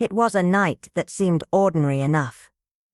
It was a night that seemed ordinary enough,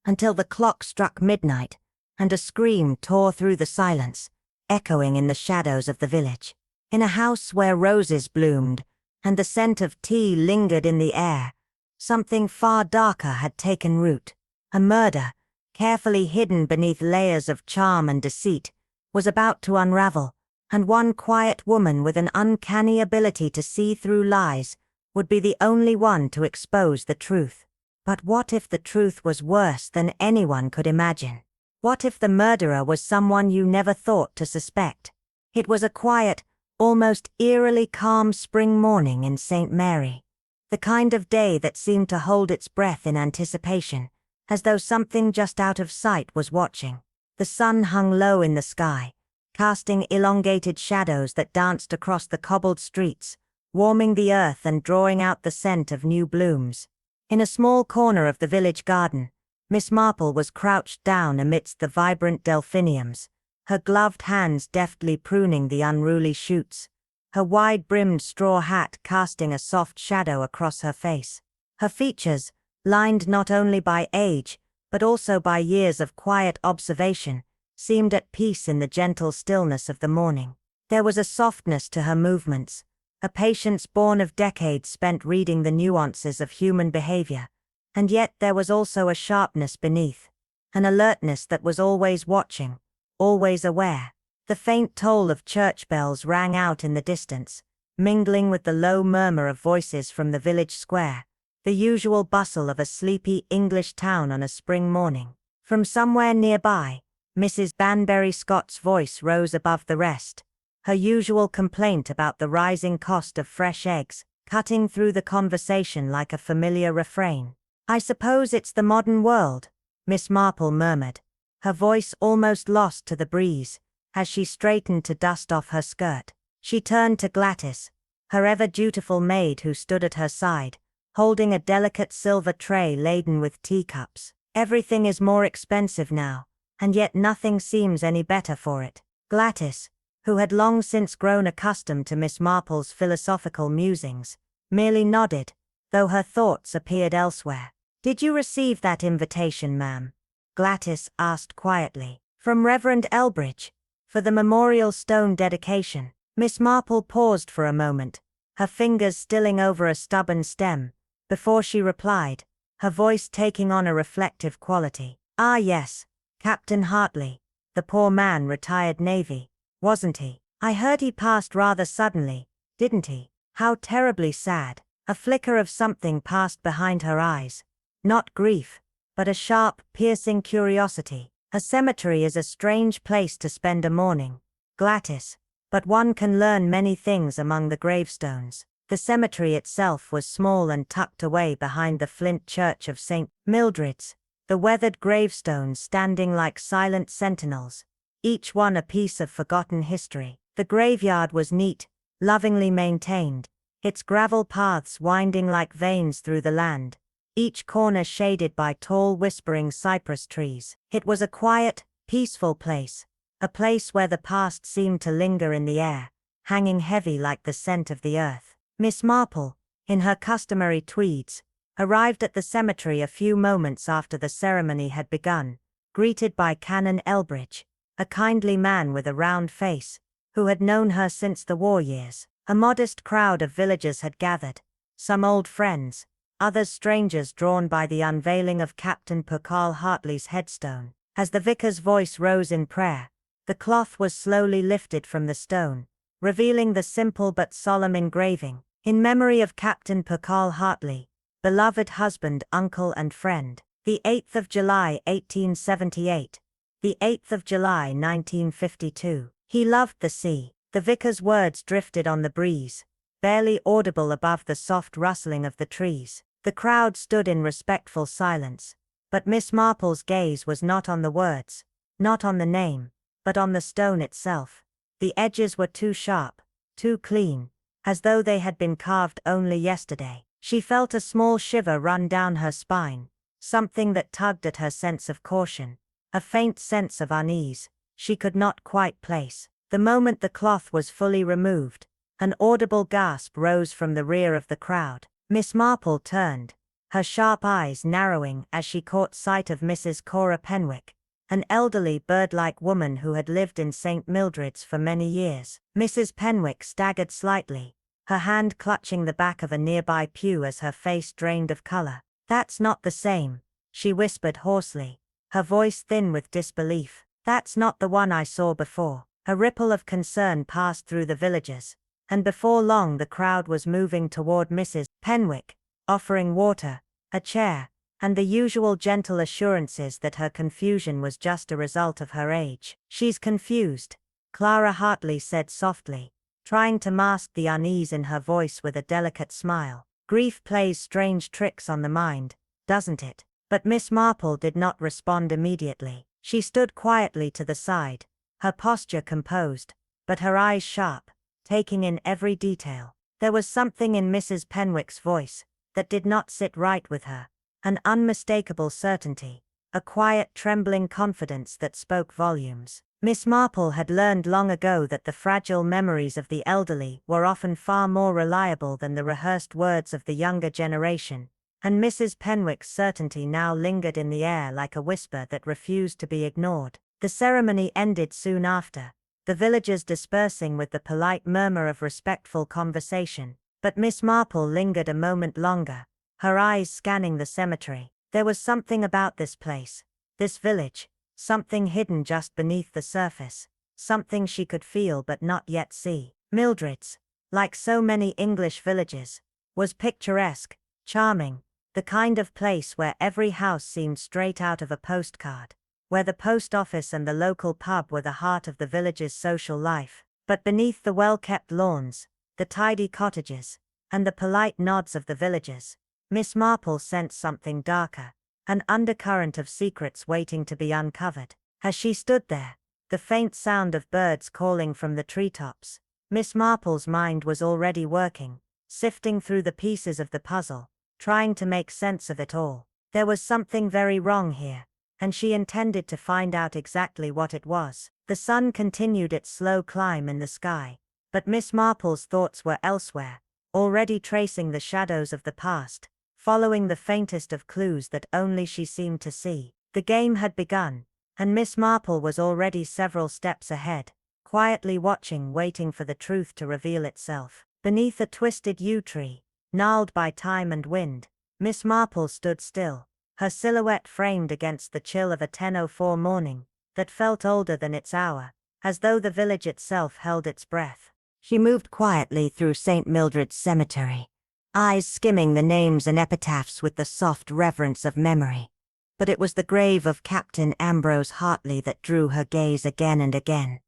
until the clock struck midnight, and a scream tore through the silence, echoing in the shadows of the village. In a house where roses bloomed, and the scent of tea lingered in the air, something far darker had taken root. A murder, carefully hidden beneath layers of charm and deceit, was about to unravel, and one quiet woman with an uncanny ability to see through lies would be the only one to expose the truth. But what if the truth was worse than anyone could imagine? What if the murderer was someone you never thought to suspect? It was a quiet, almost eerily calm spring morning in St. Mary. The kind of day that seemed to hold its breath in anticipation, as though something just out of sight was watching. The sun hung low in the sky, casting elongated shadows that danced across the cobbled streets, warming the earth and drawing out the scent of new blooms. In a small corner of the village garden, Miss Marple was crouched down amidst the vibrant delphiniums, her gloved hands deftly pruning the unruly shoots, her wide-brimmed straw hat casting a soft shadow across her face. Her features, lined not only by age, but also by years of quiet observation, seemed at peace in the gentle stillness of the morning. There was a softness to her movements, a patience born of decades spent reading the nuances of human behavior, and yet there was also a sharpness beneath, an alertness that was always watching, always aware. The faint toll of church bells rang out in the distance, mingling with the low murmur of voices from the village square, the usual bustle of a sleepy English town on a spring morning. From somewhere nearby, Mrs. Banbury Scott's voice rose above the rest, her usual complaint about the rising cost of fresh eggs, cutting through the conversation like a familiar refrain. "I suppose it's the modern world," Miss Marple murmured, her voice almost lost to the breeze, as she straightened to dust off her skirt. She turned to Gladys, her ever-dutiful maid who stood at her side, holding a delicate silver tray laden with teacups. "Everything is more expensive now, and yet nothing seems any better for it." Gladys, who had long since grown accustomed to Miss Marple's philosophical musings, merely nodded, though her thoughts appeared elsewhere. "Did you receive that invitation, ma'am?" Gladys asked quietly. "From Reverend Elbridge, for the memorial stone dedication." Miss Marple paused for a moment, her fingers stilling over a stubborn stem, before she replied, her voice taking on a reflective quality. "Ah yes, Captain Hartley, the poor man retired Navy, wasn't he? I heard he passed rather suddenly, didn't he? How terribly sad." A flicker of something passed behind her eyes, not grief, but a sharp, piercing curiosity. "A cemetery is a strange place to spend a morning, Gladys, but one can learn many things among the gravestones." The cemetery itself was small and tucked away behind the flint church of St. Mildred's, the weathered gravestones standing like silent sentinels, each one a piece of forgotten history. The graveyard was neat, lovingly maintained, its gravel paths winding like veins through the land, each corner shaded by tall whispering cypress trees. It was a quiet, peaceful place, a place where the past seemed to linger in the air, hanging heavy like the scent of the earth. Miss Marple, in her customary tweeds, arrived at the cemetery a few moments after the ceremony had begun, greeted by Canon Elbridge, a kindly man with a round face, who had known her since the war years. A modest crowd of villagers had gathered, some old friends, others strangers drawn by the unveiling of Captain Purcell Hartley's headstone. As the vicar's voice rose in prayer, the cloth was slowly lifted from the stone, revealing the simple but solemn engraving, "In memory of Captain Purcell Hartley, beloved husband, uncle and friend. The 8th of July 1878, the 8th of July 1952. He loved the sea." The vicar's words drifted on the breeze, barely audible above the soft rustling of the trees. The crowd stood in respectful silence, but Miss Marple's gaze was not on the words, not on the name, but on the stone itself. The edges were too sharp, too clean, as though they had been carved only yesterday. She felt a small shiver run down her spine, something that tugged at her sense of caution, a faint sense of unease she could not quite place. The moment the cloth was fully removed, an audible gasp rose from the rear of the crowd. Miss Marple turned, her sharp eyes narrowing as she caught sight of Mrs. Cora Penwick, an elderly bird-like woman who had lived in St. Mildred's for many years. Mrs. Penwick staggered slightly, her hand clutching the back of a nearby pew as her face drained of color. "That's not the same," she whispered hoarsely, her voice thin with disbelief. "That's not the one I saw before." A ripple of concern passed through the villagers, and before long the crowd was moving toward Mrs. Penwick, offering water, a chair, and the usual gentle assurances that her confusion was just a result of her age. "She's confused," Clara Hartley said softly, trying to mask the unease in her voice with a delicate smile. "Grief plays strange tricks on the mind, doesn't it?" But Miss Marple did not respond immediately. She stood quietly to the side, her posture composed, but her eyes sharp, taking in every detail. There was something in Mrs. Penwick's voice that did not sit right with her, an unmistakable certainty, a quiet trembling confidence that spoke volumes. Miss Marple had learned long ago that the fragile memories of the elderly were often far more reliable than the rehearsed words of the younger generation, and Mrs. Penwick's certainty now lingered in the air like a whisper that refused to be ignored. The ceremony ended soon after, the villagers dispersing with the polite murmur of respectful conversation, but Miss Marple lingered a moment longer, her eyes scanning the cemetery. There was something about this place, this village, something hidden just beneath the surface, something she could feel but not yet see. Mildred's, like so many English villages, was picturesque, charming, the kind of place where every house seemed straight out of a postcard, where the post office and the local pub were the heart of the village's social life. But beneath the well-kept lawns, the tidy cottages, and the polite nods of the villagers, Miss Marple sensed something darker, an undercurrent of secrets waiting to be uncovered. As she stood there, the faint sound of birds calling from the treetops, Miss Marple's mind was already working, sifting through the pieces of the puzzle, trying to make sense of it all. There was something very wrong here, and she intended to find out exactly what it was. The sun continued its slow climb in the sky, but Miss Marple's thoughts were elsewhere, already tracing the shadows of the past, following the faintest of clues that only she seemed to see. The game had begun, and Miss Marple was already several steps ahead, quietly watching, waiting for the truth to reveal itself. Beneath a twisted yew tree, gnarled by time and wind, Miss Marple stood still, her silhouette framed against the chill of a 10:04 morning that felt older than its hour, as though the village itself held its breath. She moved quietly through St. Mildred's cemetery, eyes skimming the names and epitaphs with the soft reverence of memory. But it was the grave of Captain Ambrose Hartley that drew her gaze again and again,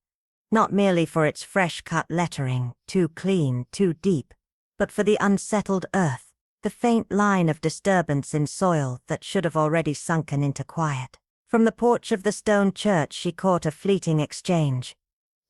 not merely for its fresh-cut lettering, too clean, too deep, but for the unsettled earth, the faint line of disturbance in soil that should have already sunken into quiet. From the porch of the stone church she caught a fleeting exchange.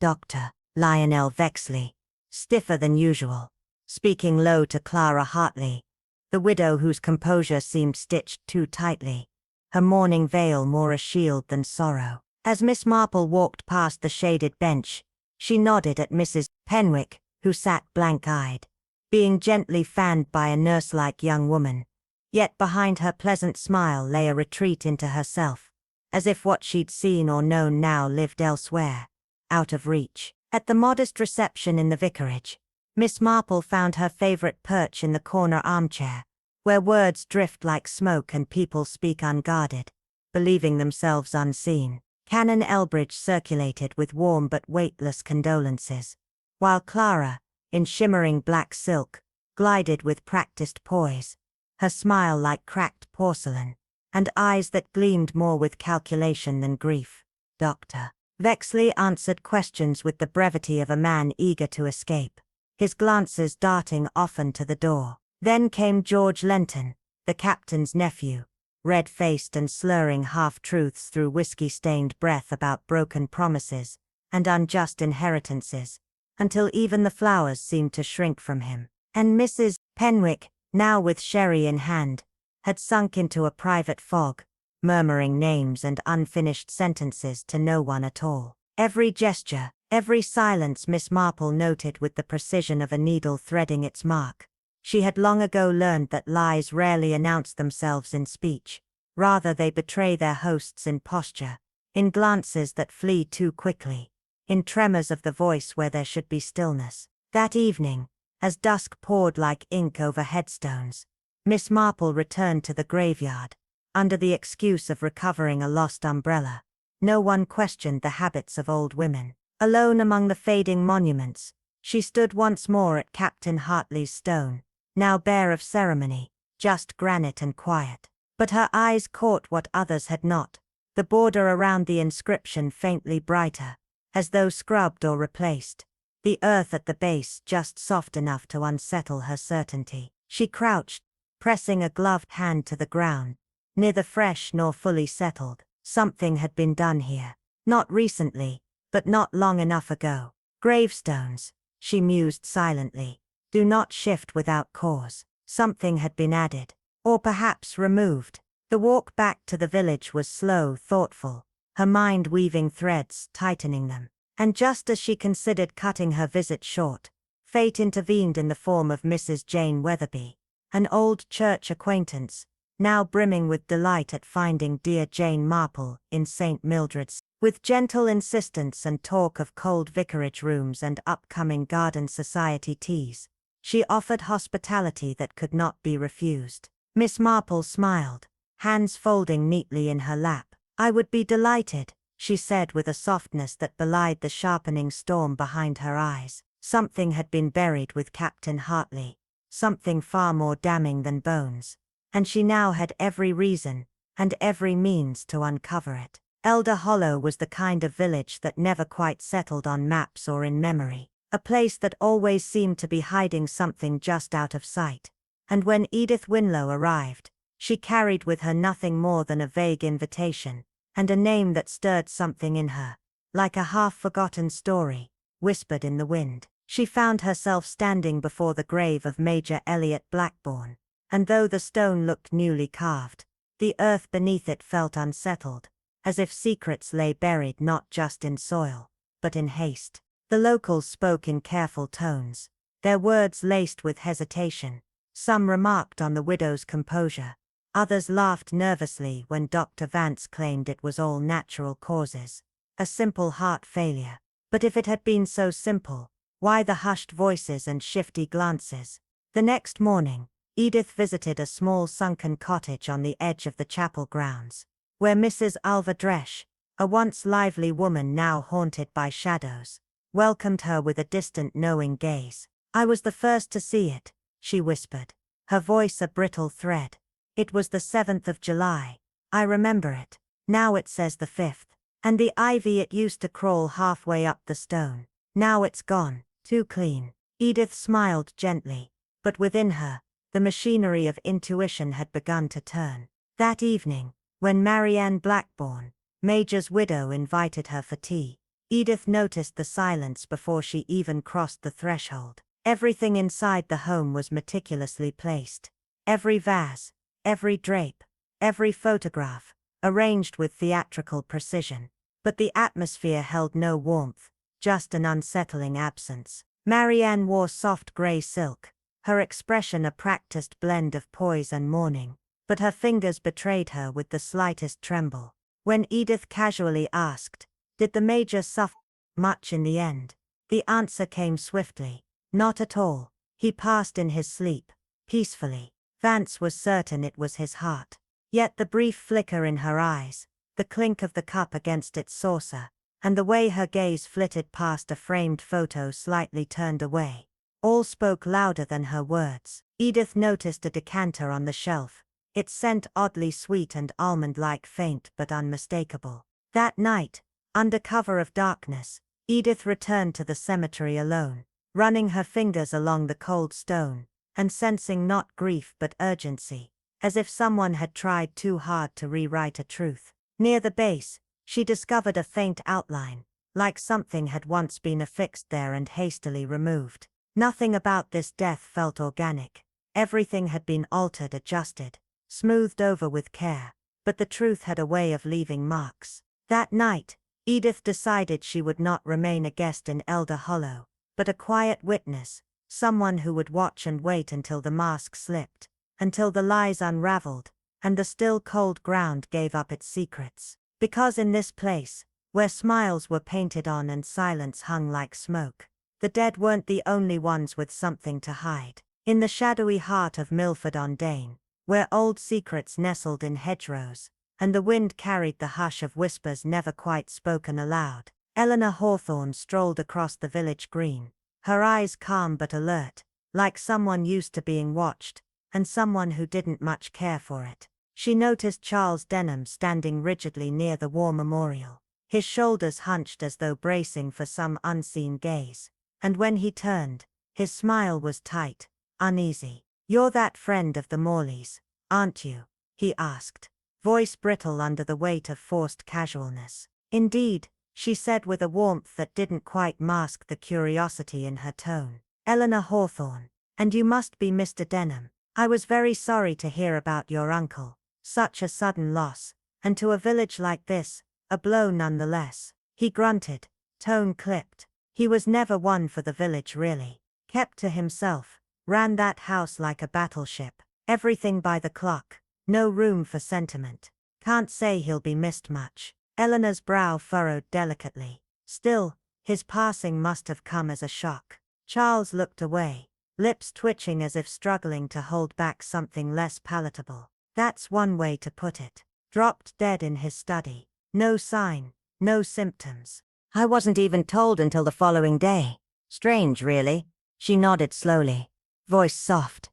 Dr. Lionel Vexley, stiffer than usual, speaking low to Clara Hartley, the widow whose composure seemed stitched too tightly, her mourning veil more a shield than sorrow. As Miss Marple walked past the shaded bench, she nodded at Mrs. Penwick, who sat blank-eyed, being gently fanned by a nurse-like young woman, yet behind her pleasant smile lay a retreat into herself, as if what she'd seen or known now lived elsewhere, out of reach. At the modest reception in the vicarage, Miss Marple found her favorite perch in the corner armchair, where words drift like smoke and people speak unguarded, believing themselves unseen. Canon Elbridge circulated with warm but weightless condolences, while Clara, in shimmering black silk, glided with practiced poise, her smile like cracked porcelain, and eyes that gleamed more with calculation than grief. Dr. Vexley answered questions with the brevity of a man eager to escape, his glances darting often to the door. Then came George Lenton, the captain's nephew, red-faced and slurring half-truths through whiskey-stained breath about broken promises and unjust inheritances, until even the flowers seemed to shrink from him. And Mrs. Penwick, now with sherry in hand, had sunk into a private fog, murmuring names and unfinished sentences to no one at all. Every gesture, every silence Miss Marple noted with the precision of a needle threading its mark, She had long ago learned that lies rarely announce themselves in speech. Rather they betray their hosts in posture, in glances that flee too quickly, in tremors of the voice where there should be stillness. That evening, as dusk poured like ink over headstones, Miss Marple returned to the graveyard, under the excuse of recovering a lost umbrella. No one questioned the habits of old women. Alone among the fading monuments, she stood once more at Captain Hartley's stone, now bare of ceremony, just granite and quiet. But her eyes caught what others had not, the border around the inscription faintly brighter, as though scrubbed or replaced, the earth at the base just soft enough to unsettle her certainty. She crouched, pressing a gloved hand to the ground, neither fresh nor fully settled. Something had been done here. Not recently, but not long enough ago. Gravestones, she mused silently, do not shift without cause. Something had been added, or perhaps removed. The walk back to the village was slow, thoughtful, her mind weaving threads, tightening them. And just as she considered cutting her visit short, fate intervened in the form of Mrs. Jane Weatherby, an old church acquaintance, now brimming with delight at finding dear Jane Marple in St. Mildred's. With gentle insistence and talk of cold vicarage rooms and upcoming garden society teas, she offered hospitality that could not be refused. Miss Marple smiled, hands folding neatly in her lap. "I would be delighted," she said with a softness that belied the sharpening storm behind her eyes. Something had been buried with Captain Hartley, something far more damning than bones, and she now had every reason, and every means to uncover it. Elder Hollow was the kind of village that never quite settled on maps or in memory, a place that always seemed to be hiding something just out of sight. And when Edith Winlow arrived, she carried with her nothing more than a vague invitation, and a name that stirred something in her, like a half-forgotten story, whispered in the wind. She found herself standing before the grave of Major Elliot Blackbourne, and though the stone looked newly carved, the earth beneath it felt unsettled, as if secrets lay buried not just in soil, but in haste. The locals spoke in careful tones, their words laced with hesitation. Some remarked on the widow's composure, others laughed nervously when Dr. Vance claimed it was all natural causes, a simple heart failure. But if it had been so simple, why the hushed voices and shifty glances? The next morning, Edith visited a small sunken cottage on the edge of the chapel grounds, where Mrs. Alva Dresch, a once lively woman now haunted by shadows, welcomed her with a distant knowing gaze. "I was the first to see it," she whispered, her voice a brittle thread. "It was the 7th of July. I remember it. Now it says the 5th. And the ivy it used to crawl halfway up the stone. Now it's gone, too clean." Edith smiled gently, but within her, the machinery of intuition had begun to turn. That evening, when Marianne Blackbourne, Major's widow, invited her for tea, Edith noticed the silence before she even crossed the threshold. Everything inside the home was meticulously placed. Every vase, every drape, every photograph, arranged with theatrical precision. But the atmosphere held no warmth, just an unsettling absence. Marianne wore soft grey silk, her expression a practiced blend of poise and mourning, but her fingers betrayed her with the slightest tremble. When Edith casually asked, "Did the Major suffer much in the end?" the answer came swiftly, "Not at all. He passed in his sleep, peacefully." Vance was certain it was his heart. Yet the brief flicker in her eyes, the clink of the cup against its saucer, and the way her gaze flitted past a framed photo slightly turned away, all spoke louder than her words. Edith noticed a decanter on the shelf, its scent oddly sweet and almond-like, faint but unmistakable. That night, under cover of darkness, Edith returned to the cemetery alone, running her fingers along the cold stone, and sensing not grief but urgency, as if someone had tried too hard to rewrite a truth. Near the base, she discovered a faint outline, like something had once been affixed there and hastily removed. Nothing about this death felt organic. Everything had been altered, adjusted, smoothed over with care, but the truth had a way of leaving marks. That night, Edith decided she would not remain a guest in Elder Hollow, but a quiet witness, Someone who would watch and wait until the mask slipped, until the lies unraveled, and the still cold ground gave up its secrets. Because in this place, where smiles were painted on and silence hung like smoke, the dead weren't the only ones with something to hide. In the shadowy heart of Milford-on-Dane, where old secrets nestled in hedgerows, and the wind carried the hush of whispers never quite spoken aloud, Eleanor Hawthorne strolled across the village green, her eyes calm but alert, like someone used to being watched, and someone who didn't much care for it. She noticed Charles Denham standing rigidly near the war memorial, his shoulders hunched as though bracing for some unseen gaze. And when he turned, his smile was tight, uneasy. "You're that friend of the Morleys, aren't you?" he asked, voice brittle under the weight of forced casualness. "Indeed," she said with a warmth that didn't quite mask the curiosity in her tone. "Eleanor Hawthorne. And you must be Mr. Denham. I was very sorry to hear about your uncle. Such a sudden loss, and to a village like this, a blow nonetheless." He grunted, tone clipped. He was never one for the village really. Kept to himself, ran that house like a battleship. Everything by the clock, no room for sentiment. "Can't say he'll be missed much." Eleanor's brow furrowed delicately. Still, his passing must have come as a shock. Charles looked away, lips twitching as if struggling to hold back something less palatable. That's one way to put it. Dropped dead in his study. No sign, no symptoms. "I wasn't even told until the following day. Strange, really." She nodded slowly, voice soft.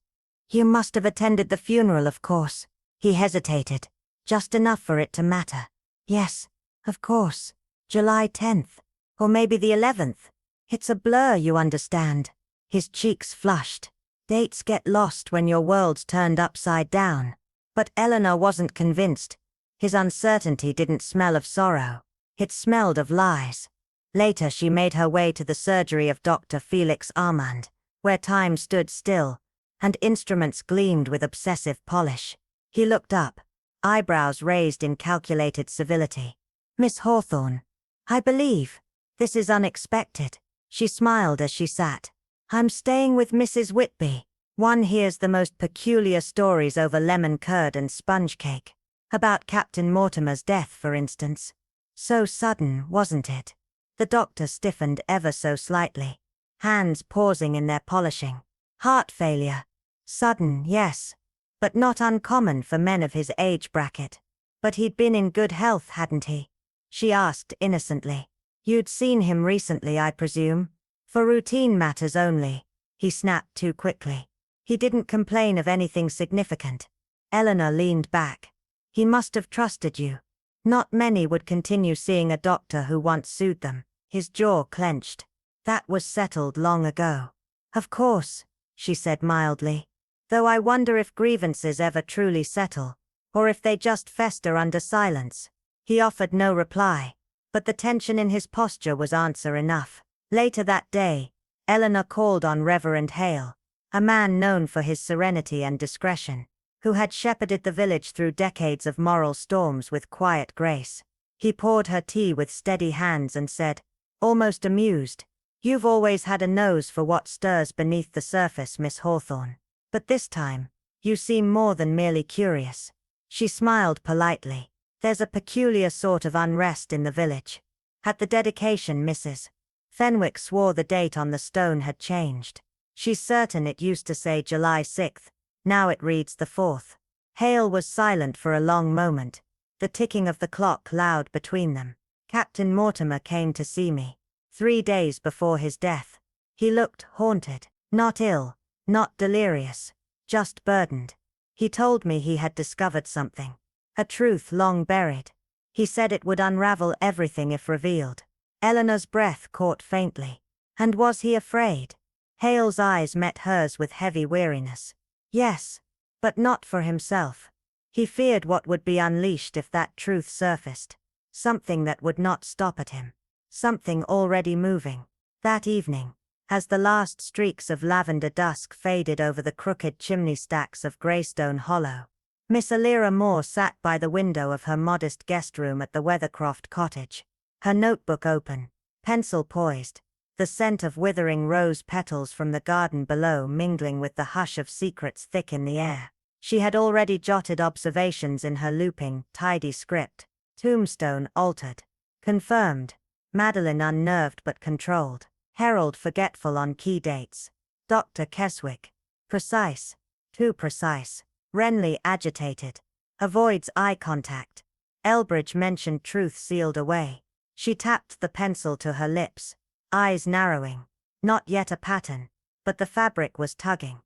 "You must have attended the funeral, of course." He hesitated, just enough for it to matter. "Yes, of course. July 10th. Or maybe the 11th. It's a blur, you understand." His cheeks flushed. Dates get lost when your world's turned upside down. But Eleanor wasn't convinced. His uncertainty didn't smell of sorrow. It smelled of lies. Later she made her way to the surgery of Dr. Felix Armand, where time stood still, and instruments gleamed with obsessive polish. He looked up, eyebrows raised in calculated civility. "Miss Hawthorne, I believe. This is unexpected." She smiled as she sat. "I'm staying with Mrs. Whitby. One hears the most peculiar stories over lemon curd and sponge cake. About Captain Mortimer's death, for instance. So sudden, wasn't it?" The doctor stiffened ever so slightly, hands pausing in their polishing. "Heart failure. Sudden, yes. But not uncommon for men of his age bracket. But he'd been in good health, hadn't he?" she asked innocently. "You'd seen him recently, I presume?" "For routine matters only," he snapped too quickly. "He didn't complain of anything significant." Eleanor leaned back. "He must have trusted you. Not many would continue seeing a doctor who once sued them." His jaw clenched. "That was settled long ago." "Of course," she said mildly. "Though I wonder if grievances ever truly settle, or if they just fester under silence." He offered no reply, but the tension in his posture was answer enough. Later that day, Eleanor called on Reverend Hale, a man known for his serenity and discretion, who had shepherded the village through decades of moral storms with quiet grace. He poured her tea with steady hands and said, almost amused, "You've always had a nose for what stirs beneath the surface, Miss Hawthorne. But this time, you seem more than merely curious." She smiled politely. "There's a peculiar sort of unrest in the village. At the dedication, Mrs. Fenwick swore the date on the stone had changed. She's certain it used to say July 6th, now it reads the 4th. Hale was silent for a long moment, the ticking of the clock loud between them. "Captain Mortimer came to see me 3 days before his death. He looked haunted, not ill, not delirious, just burdened. He told me he had discovered something, a truth long buried. He said it would unravel everything if revealed." Eleanor's breath caught faintly. "And was he afraid?" Hale's eyes met hers with heavy weariness. "Yes, but not for himself. He feared what would be unleashed if that truth surfaced. Something that would not stop at him. Something already moving." That evening, as the last streaks of lavender dusk faded over the crooked chimney stacks of Greystone Hollow, Miss Alira Moore sat by the window of her modest guest room at the Weathercroft cottage, her notebook open, pencil poised, the scent of withering rose petals from the garden below mingling with the hush of secrets thick in the air. She had already jotted observations in her looping, tidy script. Tombstone altered. Confirmed. Madeline unnerved but controlled. Harold forgetful on key dates. Dr. Keswick. Precise. Too precise. Renly agitated. Avoids eye contact. Elbridge mentioned truth sealed away. She tapped the pencil to her lips. Eyes narrowing. Not yet a pattern. But the fabric was tugging.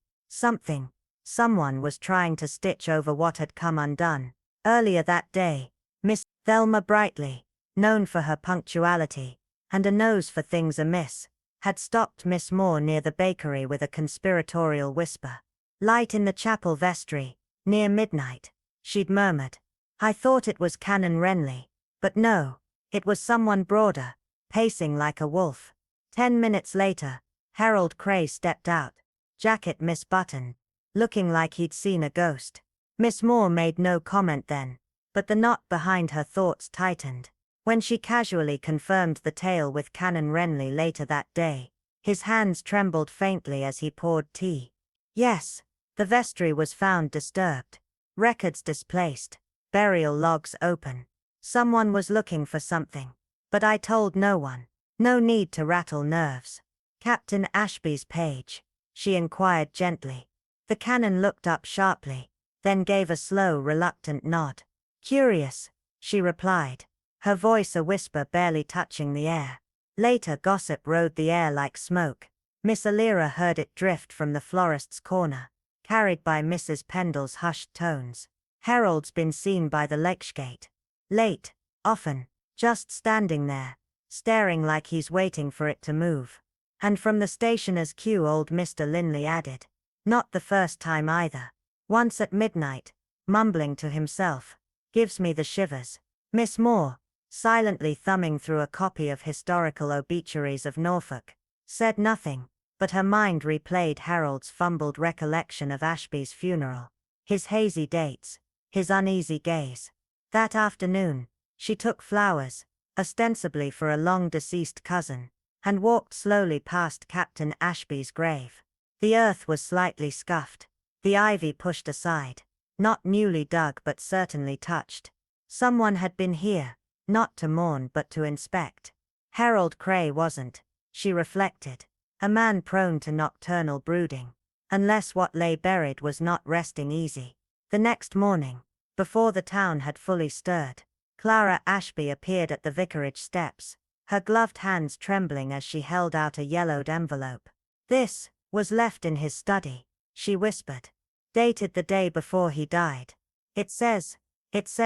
Someone was trying to stitch over what had come undone. Earlier that day, Miss Thelma Brightly, known for her punctuality, and a nose for things amiss, had stopped Miss Moore near the bakery with a conspiratorial whisper. Light in the chapel vestry, near midnight, she'd murmured. I thought it was Canon Renly, but no, it was someone broader, pacing like a wolf. 10 minutes later, Harold Cray stepped out, jacket misbuttoned, looking like he'd seen a ghost. Miss Moore made no comment then, but the knot behind her thoughts tightened. When she casually confirmed the tale with Canon Renly later that day, his hands trembled faintly as he poured tea. Yes, the vestry was found disturbed. Records displaced. Burial logs open. Someone was looking for something. But I told no one. No need to rattle nerves. Captain Ashby's page? She inquired gently. The canon looked up sharply, then gave a slow, reluctant nod. Curious, she replied, her voice a whisper barely touching the air. Later gossip rode the air like smoke. Miss Alira heard it drift from the florist's corner, carried by Mrs. Pendle's hushed tones. Harold's been seen by the Lakegate. Late, often, just standing there, staring like he's waiting for it to move. And from the stationer's queue old Mr. Linley added. Not the first time either. Once at midnight, mumbling to himself. Gives me the shivers. Miss Moore, silently thumbing through a copy of Historical Obituaries of Norfolk, said nothing, but her mind replayed Harold's fumbled recollection of Ashby's funeral. His hazy dates, his uneasy gaze. That afternoon, she took flowers, ostensibly for a long-deceased cousin, and walked slowly past Captain Ashby's grave. The earth was slightly scuffed, the ivy pushed aside, not newly dug but certainly touched. Someone had been here, not to mourn but to inspect. Harold Cray wasn't, she reflected, a man prone to nocturnal brooding, unless what lay buried was not resting easy. The next morning, before the town had fully stirred, Clara Ashby appeared at the vicarage steps, her gloved hands trembling as she held out a yellowed envelope. This was left in his study, she whispered. Dated the day before he died. It says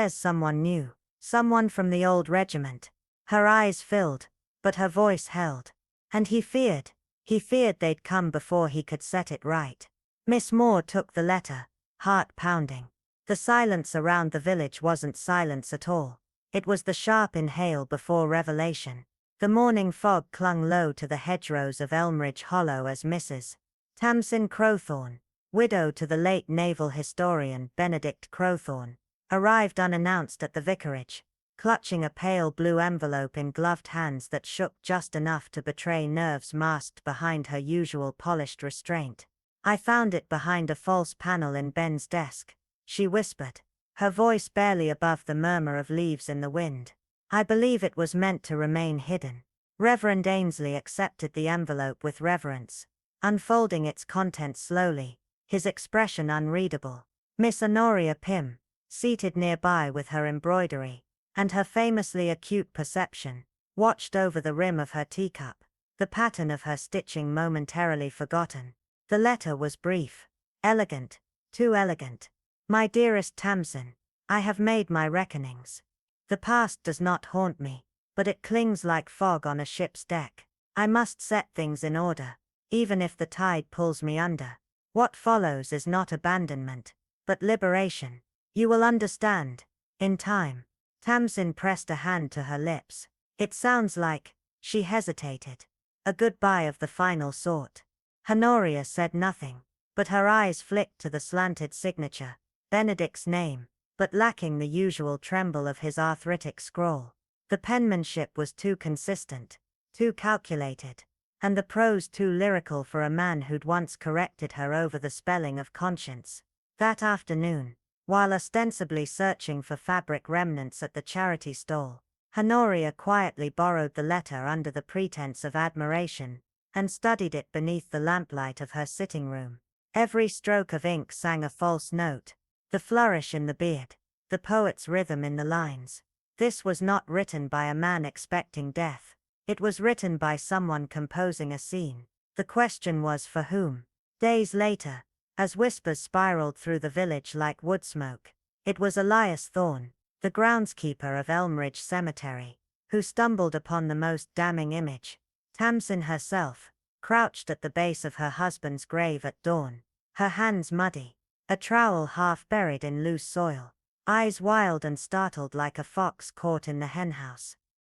someone new, someone from the old regiment. Her eyes filled, but her voice held. And he feared they'd come before he could set it right. Miss Moore took the letter, heart pounding. The silence around the village wasn't silence at all. It was the sharp inhale before revelation. The morning fog clung low to the hedgerows of Elmridge Hollow as Mrs. Tamsin Crowthorne, widow to the late naval historian Benedict Crowthorne, arrived unannounced at the vicarage, clutching a pale blue envelope in gloved hands that shook just enough to betray nerves masked behind her usual polished restraint. I found it behind a false panel in Ben's desk, she whispered, her voice barely above the murmur of leaves in the wind. I believe it was meant to remain hidden. Reverend Ainsley accepted the envelope with reverence, unfolding its contents slowly, his expression unreadable. Miss Honoria Pym, seated nearby with her embroidery, and her famously acute perception, watched over the rim of her teacup, the pattern of her stitching momentarily forgotten. The letter was brief, elegant, too elegant. My dearest Tamsin, I have made my reckonings. The past does not haunt me, but it clings like fog on a ship's deck. I must set things in order, even if the tide pulls me under. What follows is not abandonment, but liberation. You will understand, in time. Tamsin pressed a hand to her lips. It sounds like, she hesitated, a goodbye of the final sort. Honoria said nothing, but her eyes flicked to the slanted signature, Benedict's name, but lacking the usual tremble of his arthritic scrawl. The penmanship was too consistent, too calculated, and the prose too lyrical for a man who'd once corrected her over the spelling of conscience. That afternoon, while ostensibly searching for fabric remnants at the charity stall, Honoria quietly borrowed the letter under the pretense of admiration, and studied it beneath the lamplight of her sitting room. Every stroke of ink sang a false note, the flourish in the beard, the poet's rhythm in the lines. This was not written by a man expecting death. It was written by someone composing a scene. The question was for whom? Days later, as whispers spiraled through the village like wood smoke, it was Elias Thorne, the groundskeeper of Elmridge Cemetery, who stumbled upon the most damning image. Tamsin herself, crouched at the base of her husband's grave at dawn, her hands muddy, a trowel half buried in loose soil, eyes wild and startled like a fox caught in the henhouse.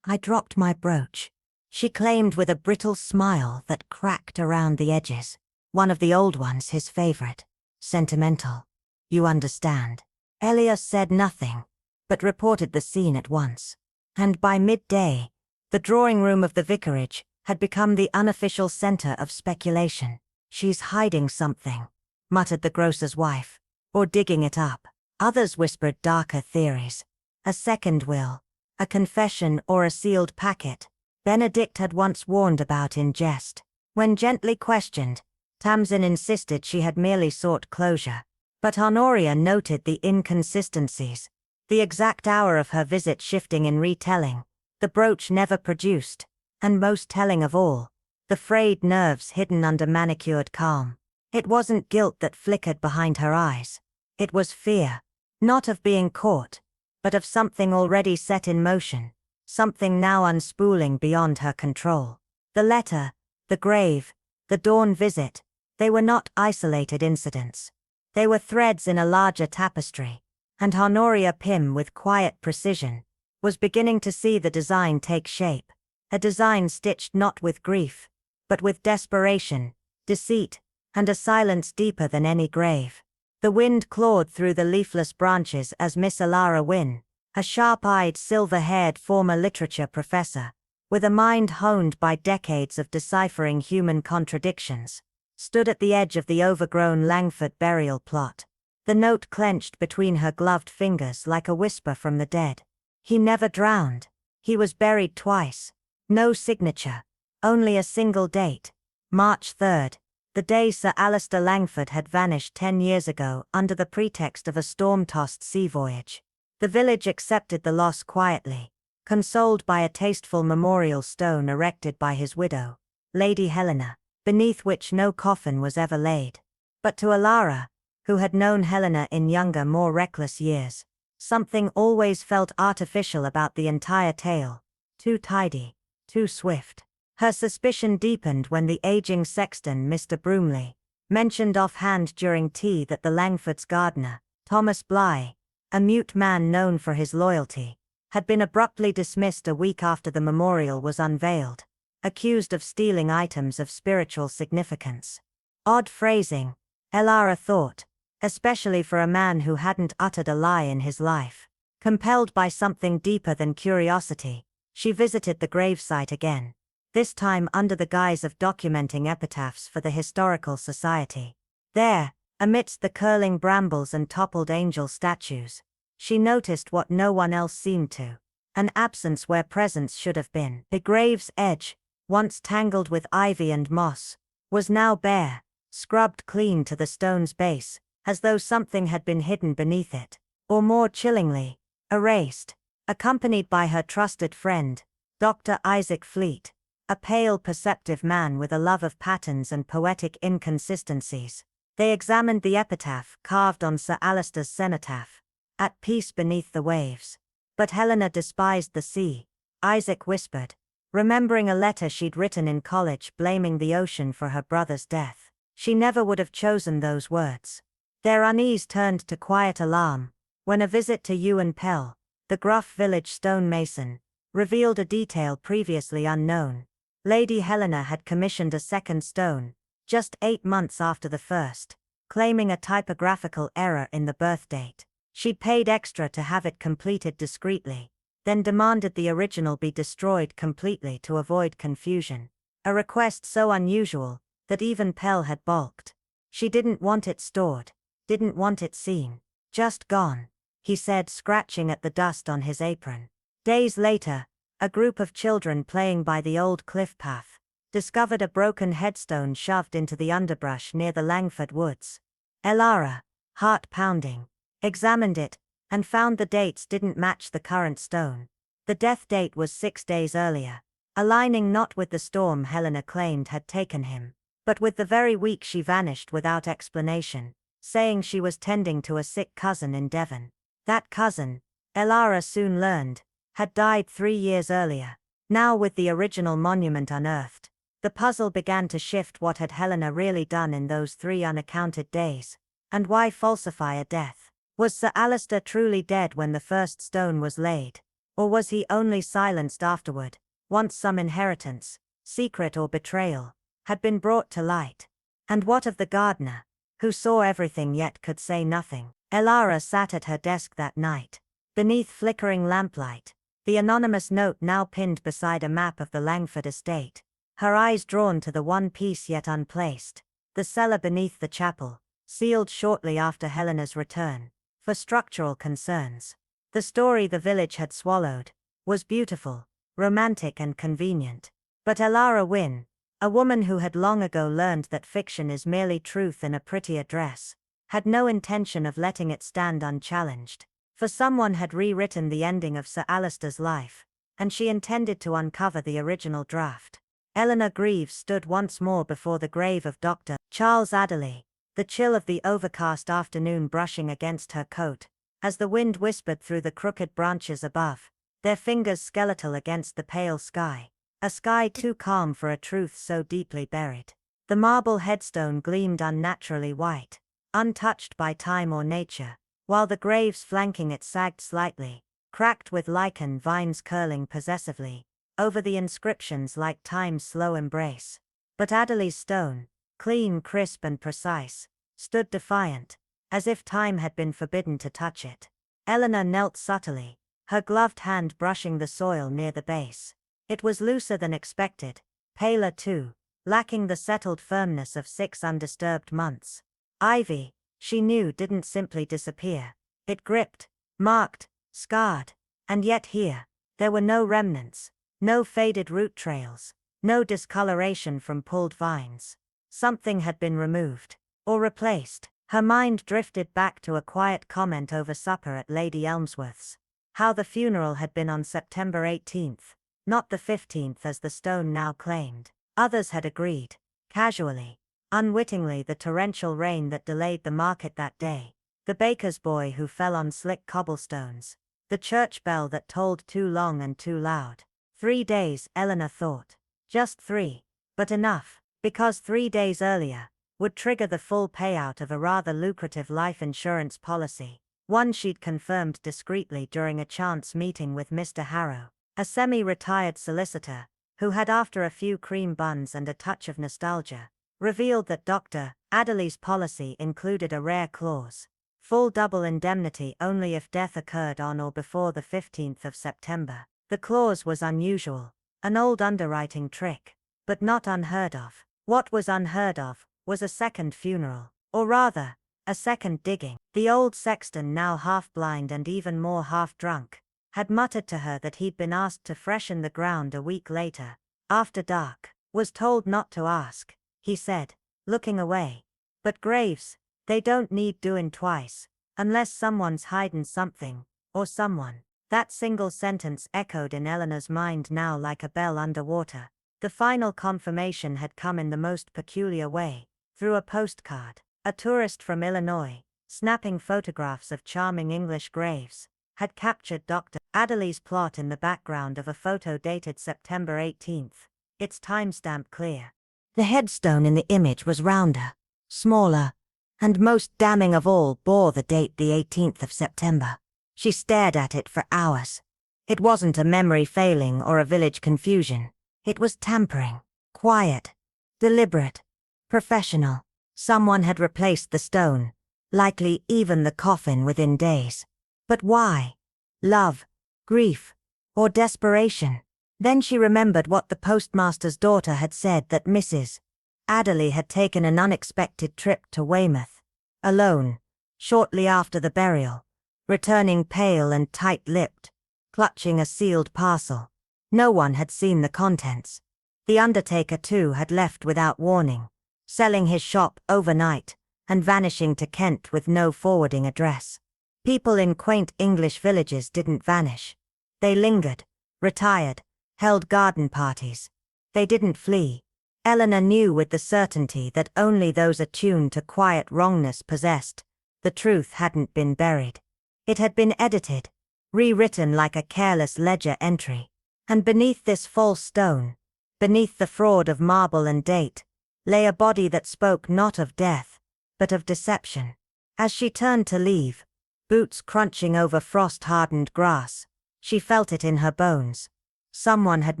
"I dropped my brooch," she claimed with a brittle smile that cracked around the edges. "One of the old ones, his favorite. Sentimental. You understand." Elias said nothing, but reported the scene at once. And by midday, the drawing room of the vicarage had become the unofficial center of speculation. "She's hiding something," muttered the grocer's wife, "or digging it up." Others whispered darker theories. A second will, a confession, or a sealed packet Benedict had once warned about in jest. When gently questioned, Tamsin insisted she had merely sought closure. But Honoria noted the inconsistencies, the exact hour of her visit shifting in retelling, the brooch never produced, and most telling of all, the frayed nerves hidden under manicured calm. It wasn't guilt that flickered behind her eyes. It was fear, not of being caught, but of something already set in motion, something now unspooling beyond her control. The letter, the grave, the dawn visit, they were not isolated incidents. They were threads in a larger tapestry, and Honoria Pym, with quiet precision, was beginning to see the design take shape, a design stitched not with grief, but with desperation, deceit, and a silence deeper than any grave. The wind clawed through the leafless branches as Miss Alara Wynne, a sharp-eyed, silver-haired former literature professor, with a mind honed by decades of deciphering human contradictions, stood at the edge of the overgrown Langford burial plot. The note clenched between her gloved fingers like a whisper from the dead. He never drowned. He was buried twice. No signature. Only a single date. March 3rd. The day Sir Alistair Langford had vanished 10 years ago under the pretext of a storm-tossed sea voyage. The village accepted the loss quietly, consoled by a tasteful memorial stone erected by his widow, Lady Helena, beneath which no coffin was ever laid. But to Alara, who had known Helena in younger, more reckless years, something always felt artificial about the entire tale, too tidy, too swift. Her suspicion deepened when the aging sexton, Mr. Broomley, mentioned offhand during tea that the Langfords' gardener, Thomas Bligh, a mute man known for his loyalty, had been abruptly dismissed a week after the memorial was unveiled, accused of stealing items of spiritual significance. Odd phrasing, Elara thought, especially for a man who hadn't uttered a lie in his life. Compelled by something deeper than curiosity, she visited the gravesite again, this time under the guise of documenting epitaphs for the Historical Society. There, amidst the curling brambles and toppled angel statues, she noticed what no one else seemed to: an absence where presence should have been. The grave's edge, once tangled with ivy and moss, was now bare, scrubbed clean to the stone's base, as though something had been hidden beneath it, or more chillingly, erased. Accompanied by her trusted friend, Dr. Isaac Fleet, a pale, perceptive man with a love of patterns and poetic inconsistencies, they examined the epitaph carved on Sir Alistair's cenotaph, "At peace beneath the waves." But Helena despised the sea, Isaac whispered, remembering a letter she'd written in college blaming the ocean for her brother's death. She never would have chosen those words. Their unease turned to quiet alarm when a visit to Ewan Pell, the gruff village stonemason, revealed a detail previously unknown. Lady Helena had commissioned a second stone, just 8 months after the first, claiming a typographical error in the birth date. She'd paid extra to have it completed discreetly, then demanded the original be destroyed completely to avoid confusion. a request so unusual that even Pell had balked. She didn't want it stored, didn't want it seen. Just gone, he said, scratching at the dust on his apron. Days later, a group of children playing by the old cliff path discovered a broken headstone shoved into the underbrush near the Langford woods. Elara, heart pounding, examined it and found the dates didn't match the current stone. The death date was 6 days earlier, aligning not with the storm Helena claimed had taken him, but with the very week she vanished without explanation, saying she was tending to a sick cousin in Devon. That cousin, Elara soon learned, had died 3 years earlier. Now with the original monument unearthed, the puzzle began to shift. What had Helena really done in those 3 unaccounted days? And why falsify a death? Was Sir Alistair truly dead when the first stone was laid? Or was he only silenced afterward, once some inheritance, secret or betrayal, had been brought to light? And what of the gardener, who saw everything yet could say nothing? Elara sat at her desk that night. Beneath flickering lamplight, the anonymous note now pinned beside a map of the Langford estate, her eyes drawn to the one piece yet unplaced, the cellar beneath the chapel, sealed shortly after Helena's return, for structural concerns. The story the village had swallowed was beautiful, romantic and convenient. But Elara Wynne, a woman who had long ago learned that fiction is merely truth in a prettier dress, had no intention of letting it stand unchallenged. For someone had rewritten the ending of Sir Alistair's life, and she intended to uncover the original draft. Eleanor Greaves stood once more before the grave of Dr. Charles Adderley, the chill of the overcast afternoon brushing against her coat, as the wind whispered through the crooked branches above, their fingers skeletal against the pale sky, a sky too calm for a truth so deeply buried. The marble headstone gleamed unnaturally white, untouched by time or nature, while the graves flanking it sagged slightly, cracked with lichen vines curling possessively over the inscriptions like time's slow embrace. But Adderley's stone, clean, crisp and precise, stood defiant, as if time had been forbidden to touch it. Eleanor knelt subtly, her gloved hand brushing the soil near the base. It was looser than expected, paler too, lacking the settled firmness of 6 undisturbed months. Ivy, she knew, didn't simply disappear. It gripped, marked, scarred, and yet here, there were no remnants, no faded root trails, no discoloration from pulled vines. Something had been removed, or replaced. Her mind drifted back to a quiet comment over supper at Lady Elmsworth's. How the funeral had been on September 18th, not the 15th as the stone now claimed. Others had agreed, casually, unwittingly. The torrential rain that delayed the market that day, the baker's boy who fell on slick cobblestones, the church bell that tolled too long and too loud. 3 days, Eleanor thought. Just 3, but enough, because 3 days earlier would trigger the full payout of a rather lucrative life insurance policy, one she'd confirmed discreetly during a chance meeting with Mr. Harrow, a semi-retired solicitor, who had, after a few cream buns and a touch of nostalgia, revealed that Dr. Adderley's policy included a rare clause: full double indemnity only if death occurred on or before the 15th of September. The clause was unusual, an old underwriting trick, but not unheard of. What was unheard of was a second funeral, or rather, a second digging. The old sexton, now half-blind and even more half-drunk, had muttered to her that he'd been asked to freshen the ground a week later, after dark. Was told not to ask, he said, looking away. But graves, they don't need doing twice, unless someone's hiding something, or someone. That single sentence echoed in Eleanor's mind now like a bell underwater. The final confirmation had come in the most peculiar way, through a postcard. A tourist from Illinois, snapping photographs of charming English graves, had captured Dr. Adderley's plot in the background of a photo dated September 18th, its timestamp clear. The headstone in the image was rounder, smaller, and most damning of all, bore the date the 18th of September. She stared at it for hours. It wasn't a memory failing or a village confusion. It was tampering, quiet, deliberate, professional. Someone had replaced the stone, likely even the coffin, within days. But why? Love, grief, or desperation? Then she remembered what the postmaster's daughter had said, that Mrs. Adderley had taken an unexpected trip to Weymouth, alone, shortly after the burial, returning pale and tight-lipped, clutching a sealed parcel. No one had seen the contents. The undertaker, too, had left without warning, selling his shop overnight and vanishing to Kent with no forwarding address. People in quaint English villages didn't vanish. They lingered, retired, held garden parties. They didn't flee. Eleanor knew with the certainty that only those attuned to quiet wrongness possessed. The truth hadn't been buried. It had been edited, rewritten like a careless ledger entry. And beneath this false stone, beneath the fraud of marble and date, lay a body that spoke not of death, but of deception. As she turned to leave, boots crunching over frost-hardened grass, she felt it in her bones. Someone had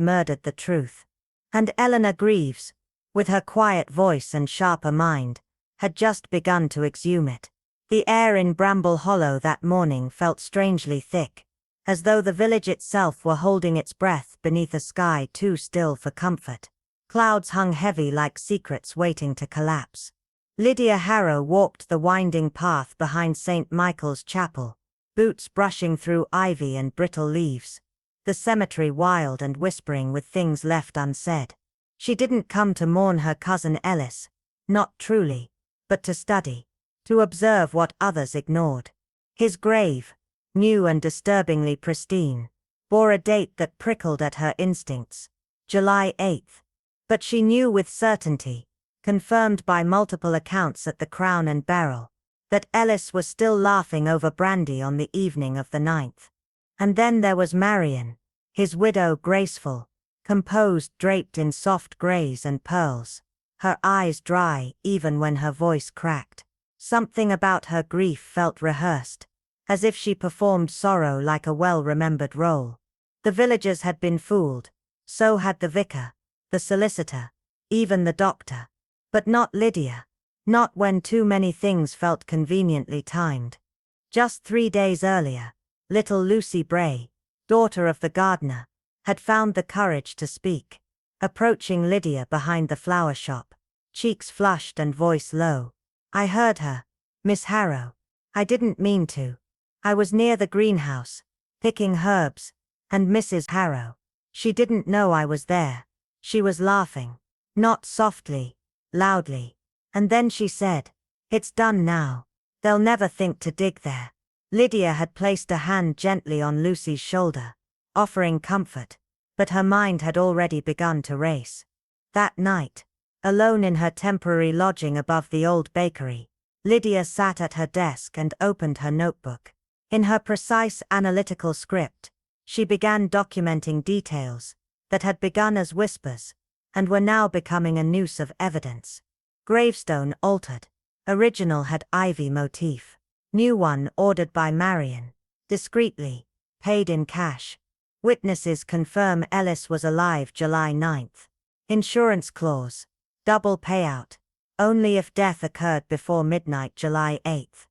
murdered the truth. And Eleanor Greaves, with her quiet voice and sharper mind, had just begun to exhume it. The air in Bramble Hollow that morning felt strangely thick, as though the village itself were holding its breath beneath a sky too still for comfort. Clouds hung heavy like secrets waiting to collapse. Lydia Harrow walked the winding path behind St. Michael's Chapel, boots brushing through ivy and brittle leaves, the cemetery wild and whispering with things left unsaid. She didn't come to mourn her cousin Ellis, not truly, but to study, to observe what others ignored. His grave, new and disturbingly pristine, bore a date that prickled at her instincts, July 8th. But she knew with certainty, confirmed by multiple accounts at the Crown and Barrel, that Ellis was still laughing over brandy on the evening of the 9th. And then there was Marian, his widow, graceful, composed, draped in soft grays and pearls, her eyes dry even when her voice cracked. Something about her grief felt rehearsed, as if she performed sorrow like a well-remembered role. The villagers had been fooled, so had the vicar, the solicitor, even the doctor. But not Lydia. Not when too many things felt conveniently timed. Just 3 days earlier, little Lucy Bray, daughter of the gardener, had found the courage to speak, approaching Lydia behind the flower shop, cheeks flushed and voice low. "I heard her, Miss Harrow. I didn't mean to. I was near the greenhouse, picking herbs, and Mrs. Harrow, she didn't know I was there. She was laughing, not softly, loudly. And then she said, 'It's done now. They'll never think to dig there.'" Lydia had placed a hand gently on Lucy's shoulder, offering comfort, but her mind had already begun to race. That night, alone in her temporary lodging above the old bakery, Lydia sat at her desk and opened her notebook. In her precise analytical script, she began documenting details that had begun as whispers and were now becoming a noose of evidence. Gravestone altered. Original had ivy motif. New one ordered by Marian. Discreetly. Paid in cash. Witnesses confirm Ellis was alive July 9th. Insurance clause. Double payout. Only if death occurred before midnight July 8th.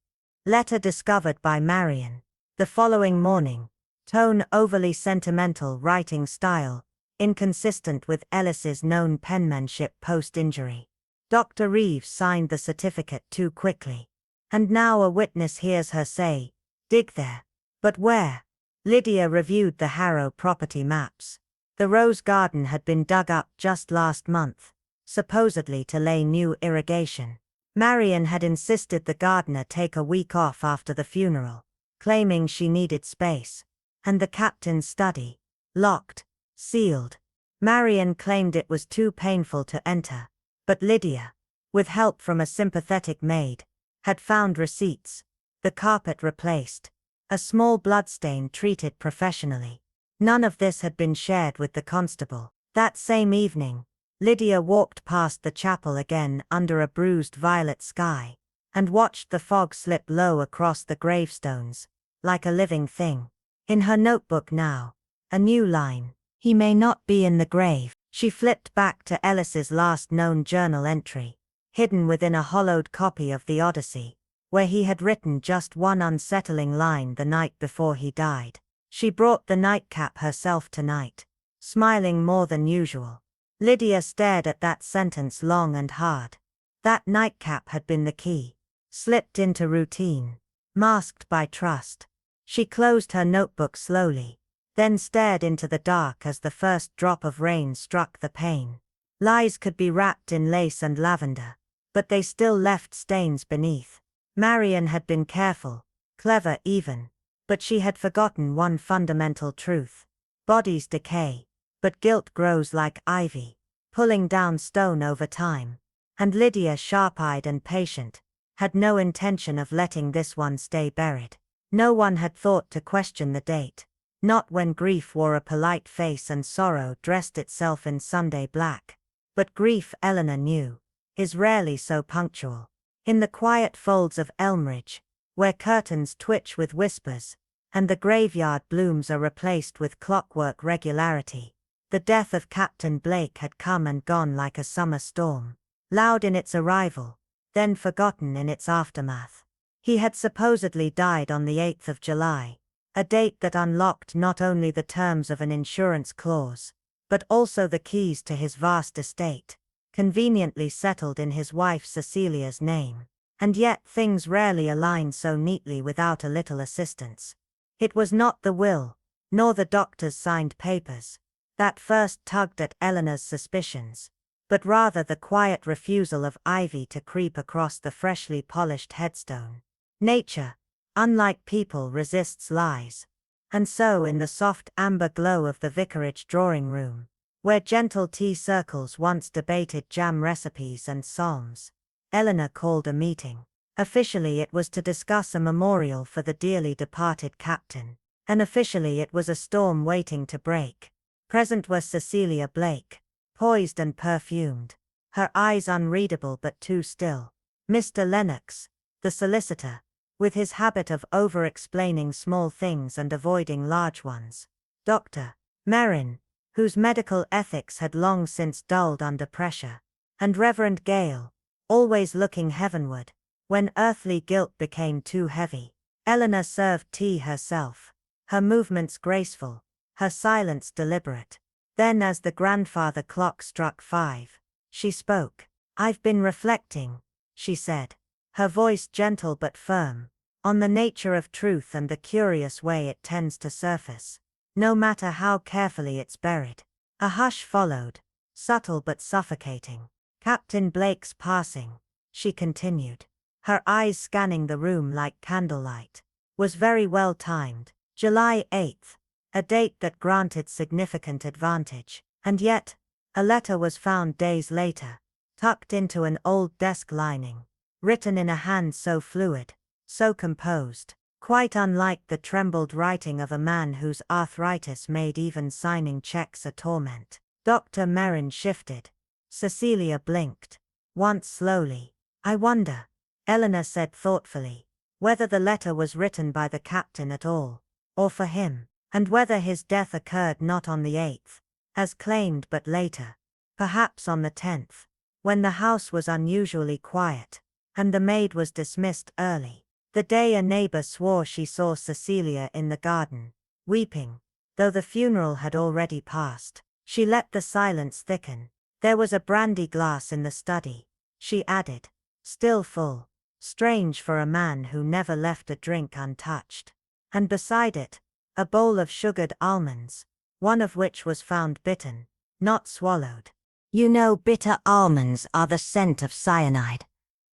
Letter discovered by Marian. The following morning. Tone overly sentimental, writing style inconsistent with Ellis's known penmanship post-injury. Dr. Reeves signed the certificate too quickly. And now a witness hears her say, "Dig there." But where? Lydia reviewed the Harrow property maps. The rose garden had been dug up just last month, supposedly to lay new irrigation. Marian had insisted the gardener take a week off after the funeral, claiming she needed space. And the captain's study, locked, sealed. Marian claimed it was too painful to enter. But Lydia, with help from a sympathetic maid, had found receipts. The carpet replaced. A small bloodstain treated professionally. None of this had been shared with the constable. That same evening, Lydia walked past the chapel again under a bruised violet sky, and watched the fog slip low across the gravestones, like a living thing. In her notebook now, a new line. "He may not be in the grave." She flipped back to Ellis's last known journal entry, hidden within a hollowed copy of the Odyssey, where he had written just one unsettling line the night before he died. She brought the nightcap herself tonight. smiling more than usual. Lydia stared at that sentence long and hard. That nightcap had been the key. Slipped into routine. Masked by trust. She closed her notebook slowly, then stared into the dark as the first drop of rain struck the pane. Lies could be wrapped in lace and lavender, but they still left stains beneath. Marian had been careful, clever even, but she had forgotten one fundamental truth. Bodies decay, but guilt grows like ivy, pulling down stone over time. And Lydia, sharp-eyed and patient, had no intention of letting this one stay buried. No one had thought to question the date. Not when grief wore a polite face and sorrow dressed itself in Sunday black. But grief, Eleanor knew, is rarely so punctual. In the quiet folds of Elmridge, where curtains twitch with whispers, and the graveyard blooms are replaced with clockwork regularity, the death of Captain Blake had come and gone like a summer storm. Loud in its arrival, then forgotten in its aftermath. He had supposedly died on the 8th of July, a date that unlocked not only the terms of an insurance clause, but also the keys to his vast estate, conveniently settled in his wife Cecilia's name. And yet things rarely align so neatly without a little assistance. It was not the will, nor the doctor's signed papers, that first tugged at Eleanor's suspicions, but rather the quiet refusal of ivy to creep across the freshly polished headstone. Nature, unlike people, resists lies. And so in the soft amber glow of the vicarage drawing room, where gentle tea circles once debated jam recipes and psalms, Eleanor called a meeting. Officially it was to discuss a memorial for the dearly departed captain, and officially it was a storm waiting to break. Present was Cecilia Blake, poised and perfumed, her eyes unreadable but too still. Mr. Lennox, the solicitor, with his habit of over-explaining small things and avoiding large ones. Dr. Merrin, whose medical ethics had long since dulled under pressure. And Reverend Gale, always looking heavenward, when earthly guilt became too heavy. Eleanor served tea herself, her movements graceful, her silence deliberate. Then as the grandfather clock struck 5, she spoke. "I've been reflecting," she said, her voice gentle but firm, "on the nature of truth and the curious way it tends to surface, no matter how carefully it's buried." A hush followed, subtle but suffocating. "Captain Blake's passing," she continued, her eyes scanning the room like candlelight, "was very well timed. July 8th. A date that granted significant advantage. And yet, a letter was found days later, tucked into an old desk lining, written in a hand so fluid, so composed, quite unlike the trembled writing of a man whose arthritis made even signing checks a torment." Dr. Merrin shifted. Cecilia blinked. Once slowly. "I wonder," Eleanor said thoughtfully, "whether the letter was written by the captain at all, or for him. And whether his death occurred not on the 8th, as claimed, but later, perhaps on the 10th, when the house was unusually quiet, and the maid was dismissed early. The day a neighbor swore she saw Cecilia in the garden, weeping, though the funeral had already passed." She let the silence thicken. "There was a brandy glass in the study," she added, "still full. Strange for a man who never left a drink untouched. And beside it, a bowl of sugared almonds, one of which was found bitten, not swallowed. You know, bitter almonds are the scent of cyanide,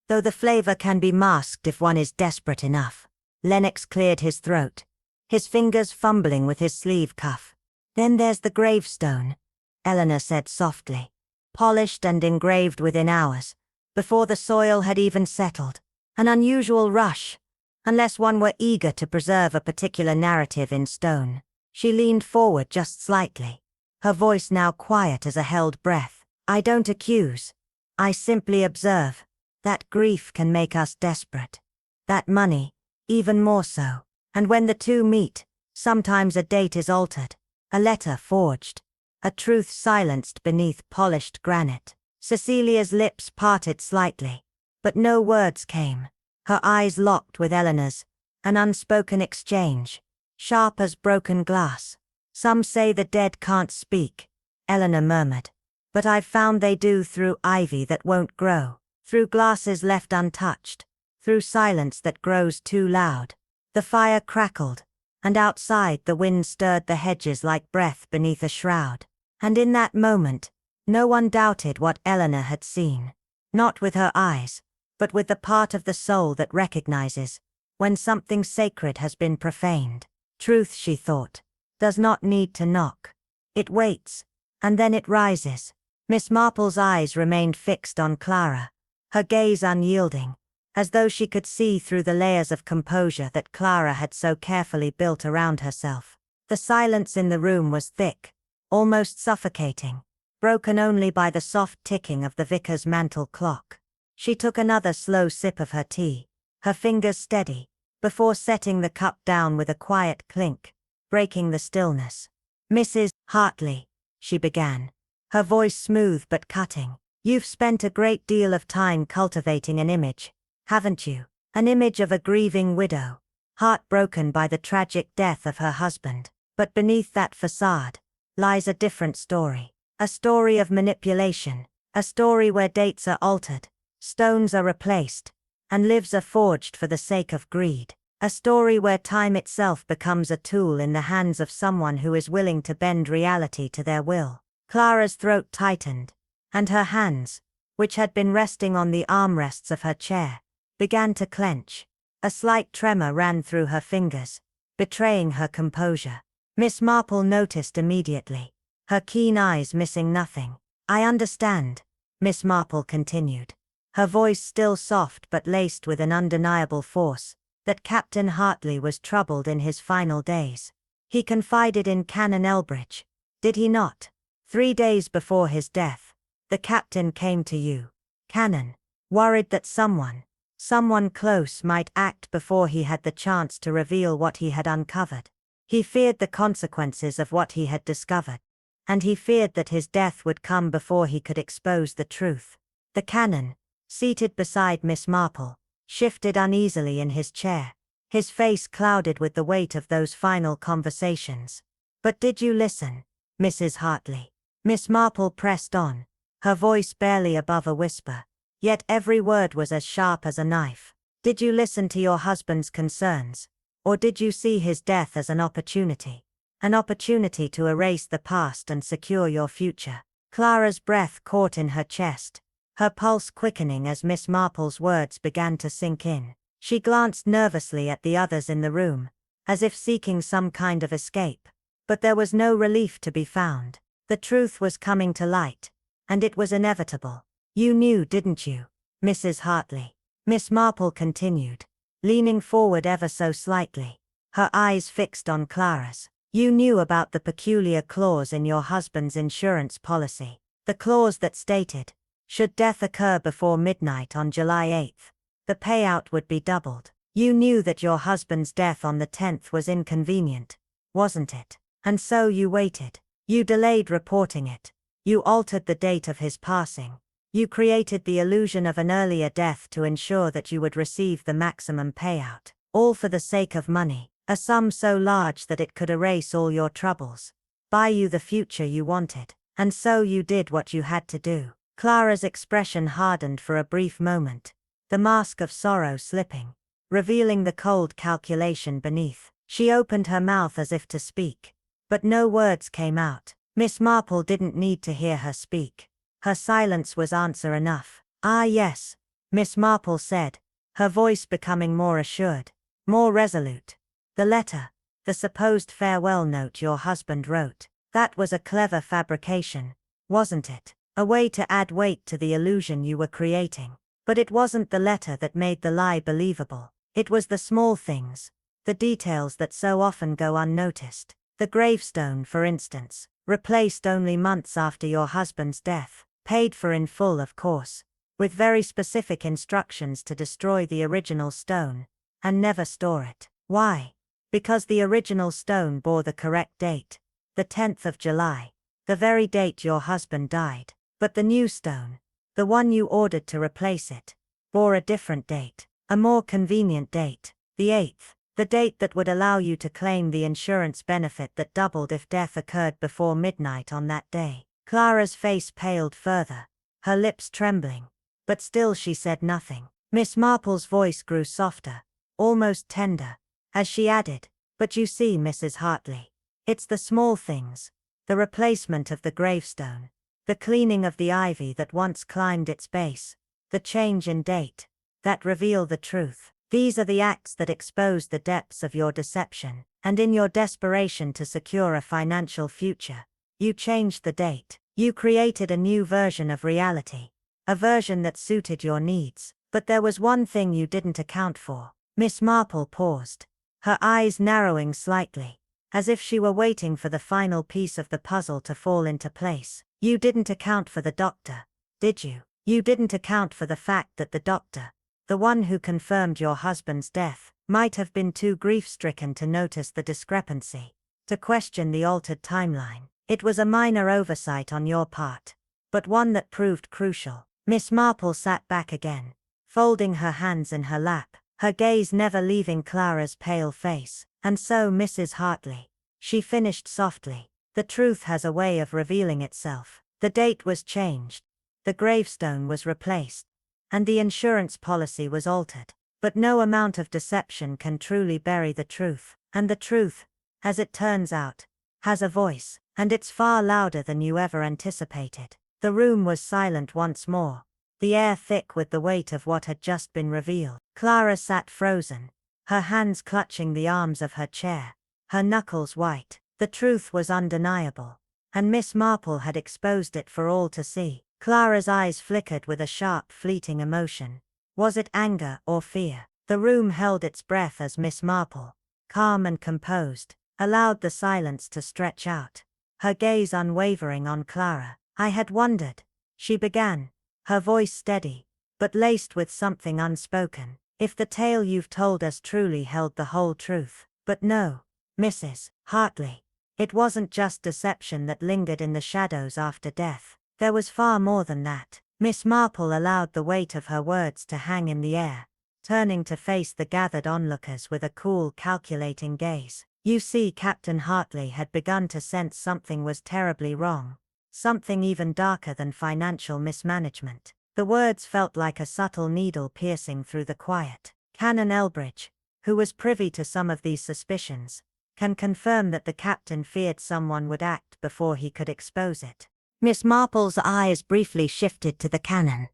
though the flavor can be masked if one is desperate enough." Lennox cleared his throat, his fingers fumbling with his sleeve cuff. "Then there's the gravestone," Eleanor said softly. "Polished and engraved within hours, before the soil had even settled. An unusual rush, unless one were eager to preserve a particular narrative in stone." She leaned forward just slightly, her voice now quiet as a held breath. "I don't accuse. I simply observe. That grief can make us desperate. That money, even more so. And when the two meet, sometimes a date is altered, a letter forged, a truth silenced beneath polished granite." Cecilia's lips parted slightly, but no words came. Her eyes locked with Eleanor's, an unspoken exchange, sharp as broken glass. Some say the dead can't speak, Eleanor murmured. But I've found they do through ivy that won't grow, through glasses left untouched, through silence that grows too loud. The fire crackled, and outside the wind stirred the hedges like breath beneath a shroud. And in that moment, no one doubted what Eleanor had seen. Not with her eyes, but with the part of the soul that recognizes when something sacred has been profaned. Truth, she thought, does not need to knock. It waits, and then it rises. Miss Marple's eyes remained fixed on Clara, her gaze unyielding, as though she could see through the layers of composure that Clara had so carefully built around herself. The silence in the room was thick, almost suffocating, broken only by the soft ticking of the vicar's mantel clock. She took another slow sip of her tea, her fingers steady, before setting the cup down with a quiet clink, breaking the stillness. "Mrs. Hartley," she began, her voice smooth but cutting, "you've spent a great deal of time cultivating an image, haven't you? An image of a grieving widow, heartbroken by the tragic death of her husband. But beneath that facade lies a different story. A story of manipulation, a story where dates are altered, stones are replaced, and lives are forged for the sake of greed. A story where time itself becomes a tool in the hands of someone who is willing to bend reality to their will." Clara's throat tightened, and her hands, which had been resting on the armrests of her chair, began to clench. A slight tremor ran through her fingers, betraying her composure. Miss Marple noticed immediately, her keen eyes missing nothing. "I understand," Miss Marple continued, her voice still soft but laced with an undeniable force, "that Captain Hartley was troubled in his final days. He confided in Canon Elbridge, did he not? 3 days before his death, the captain came to you, Canon, worried that someone close might act before he had the chance to reveal what he had uncovered. He feared the consequences of what he had discovered, and he feared that his death would come before he could expose the truth." The Canon, seated beside Miss Marple, shifted uneasily in his chair, his face clouded with the weight of those final conversations. "But did you listen, Mrs. Hartley?" Miss Marple pressed on, her voice barely above a whisper, yet every word was as sharp as a knife. "Did you listen to your husband's concerns, or did you see his death as an opportunity? An opportunity to erase the past and secure your future?" Clara's breath caught in her chest, her pulse quickening as Miss Marple's words began to sink in. She glanced nervously at the others in the room, as if seeking some kind of escape. But there was no relief to be found. The truth was coming to light, and it was inevitable. "You knew, didn't you, Mrs. Hartley?" Miss Marple continued, leaning forward ever so slightly, her eyes fixed on Clara's. "You knew about the peculiar clause in your husband's insurance policy, the clause that stated, should death occur before midnight on July 8th, the payout would be doubled. You knew that your husband's death on the 10th was inconvenient, wasn't it? And so you waited. You delayed reporting it. You altered the date of his passing. You created the illusion of an earlier death to ensure that you would receive the maximum payout. All for the sake of money, a sum so large that it could erase all your troubles, buy you the future you wanted. And so you did what you had to do." Clara's expression hardened for a brief moment, the mask of sorrow slipping, revealing the cold calculation beneath. She opened her mouth as if to speak, but no words came out. Miss Marple didn't need to hear her speak. Her silence was answer enough. "Ah yes," Miss Marple said, her voice becoming more assured, more resolute. "The letter, the supposed farewell note your husband wrote, that was a clever fabrication, wasn't it? A way to add weight to the illusion you were creating. But it wasn't the letter that made the lie believable. It was the small things, the details that so often go unnoticed. The gravestone, for instance, replaced only months after your husband's death, paid for in full of course, with very specific instructions to destroy the original stone, and never store it. Why? Because the original stone bore the correct date, the 10th of July, the very date your husband died. But the new stone, the one you ordered to replace it, bore a different date, a more convenient date, the 8th. The date that would allow you to claim the insurance benefit that doubled if death occurred before midnight on that day. Clara's face paled further, her lips trembling. But still she said nothing. Miss Marple's voice grew softer, almost tender, as she added, "But you see, Mrs. Hartley, it's the small things, the replacement of the gravestone, the cleaning of the ivy that once climbed its base, the change in date, that reveal the truth. These are the acts that expose the depths of your deception, and in your desperation to secure a financial future, you changed the date. You created a new version of reality, a version that suited your needs. But there was one thing you didn't account for." Miss Marple paused, her eyes narrowing slightly, as if she were waiting for the final piece of the puzzle to fall into place. "You didn't account for the doctor, did you? You didn't account for the fact that the doctor, the one who confirmed your husband's death, might have been too grief-stricken to notice the discrepancy, to question the altered timeline. It was a minor oversight on your part, but one that proved crucial." Miss Marple sat back again, folding her hands in her lap, her gaze never leaving Clara's pale face. "And so, Mrs. Hartley," she finished softly, "the truth has a way of revealing itself. The date was changed, the gravestone was replaced, and the insurance policy was altered. But no amount of deception can truly bury the truth. And the truth, as it turns out, has a voice, and it's far louder than you ever anticipated." The room was silent once more, the air thick with the weight of what had just been revealed. Clara sat frozen, her hands clutching the arms of her chair, her knuckles white. The truth was undeniable, and Miss Marple had exposed it for all to see. Clara's eyes flickered with a sharp, fleeting emotion. Was it anger or fear? The room held its breath as Miss Marple, calm and composed, allowed the silence to stretch out, her gaze unwavering on Clara. "I had wondered," she began, her voice steady, but laced with something unspoken, "if the tale you've told us truly held the whole truth. But no, Mrs. Hartley, it wasn't just deception that lingered in the shadows after death. There was far more than that." Miss Marple allowed the weight of her words to hang in the air, turning to face the gathered onlookers with a cool, calculating gaze. "You see, Captain Hartley had begun to sense something was terribly wrong. Something even darker than financial mismanagement." The words felt like a subtle needle piercing through the quiet. Canon Elbridge, who was privy to some of these suspicions, can confirm that the captain feared someone would act before he could expose it. Miss Marple's eyes briefly shifted to the canon,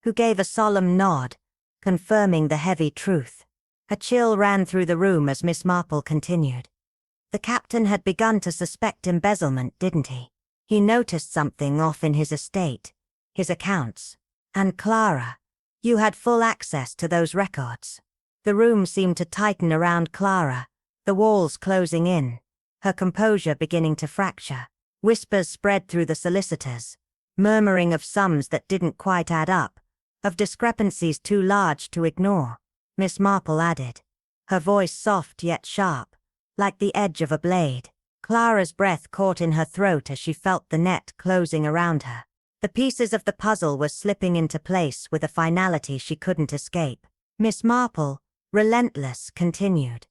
who gave a solemn nod, confirming the heavy truth. A chill ran through the room as Miss Marple continued. "The captain had begun to suspect embezzlement, didn't he? He noticed something off in his estate, his accounts. And Clara, you had full access to those records." The room seemed to tighten around Clara, the walls closing in, her composure beginning to fracture. Whispers spread through the solicitors, murmuring of sums that didn't quite add up, of discrepancies too large to ignore. Miss Marple added, her voice soft yet sharp, like the edge of a blade. Clara's breath caught in her throat as she felt the net closing around her. The pieces of the puzzle were slipping into place with a finality she couldn't escape. Miss Marple, relentless, continued,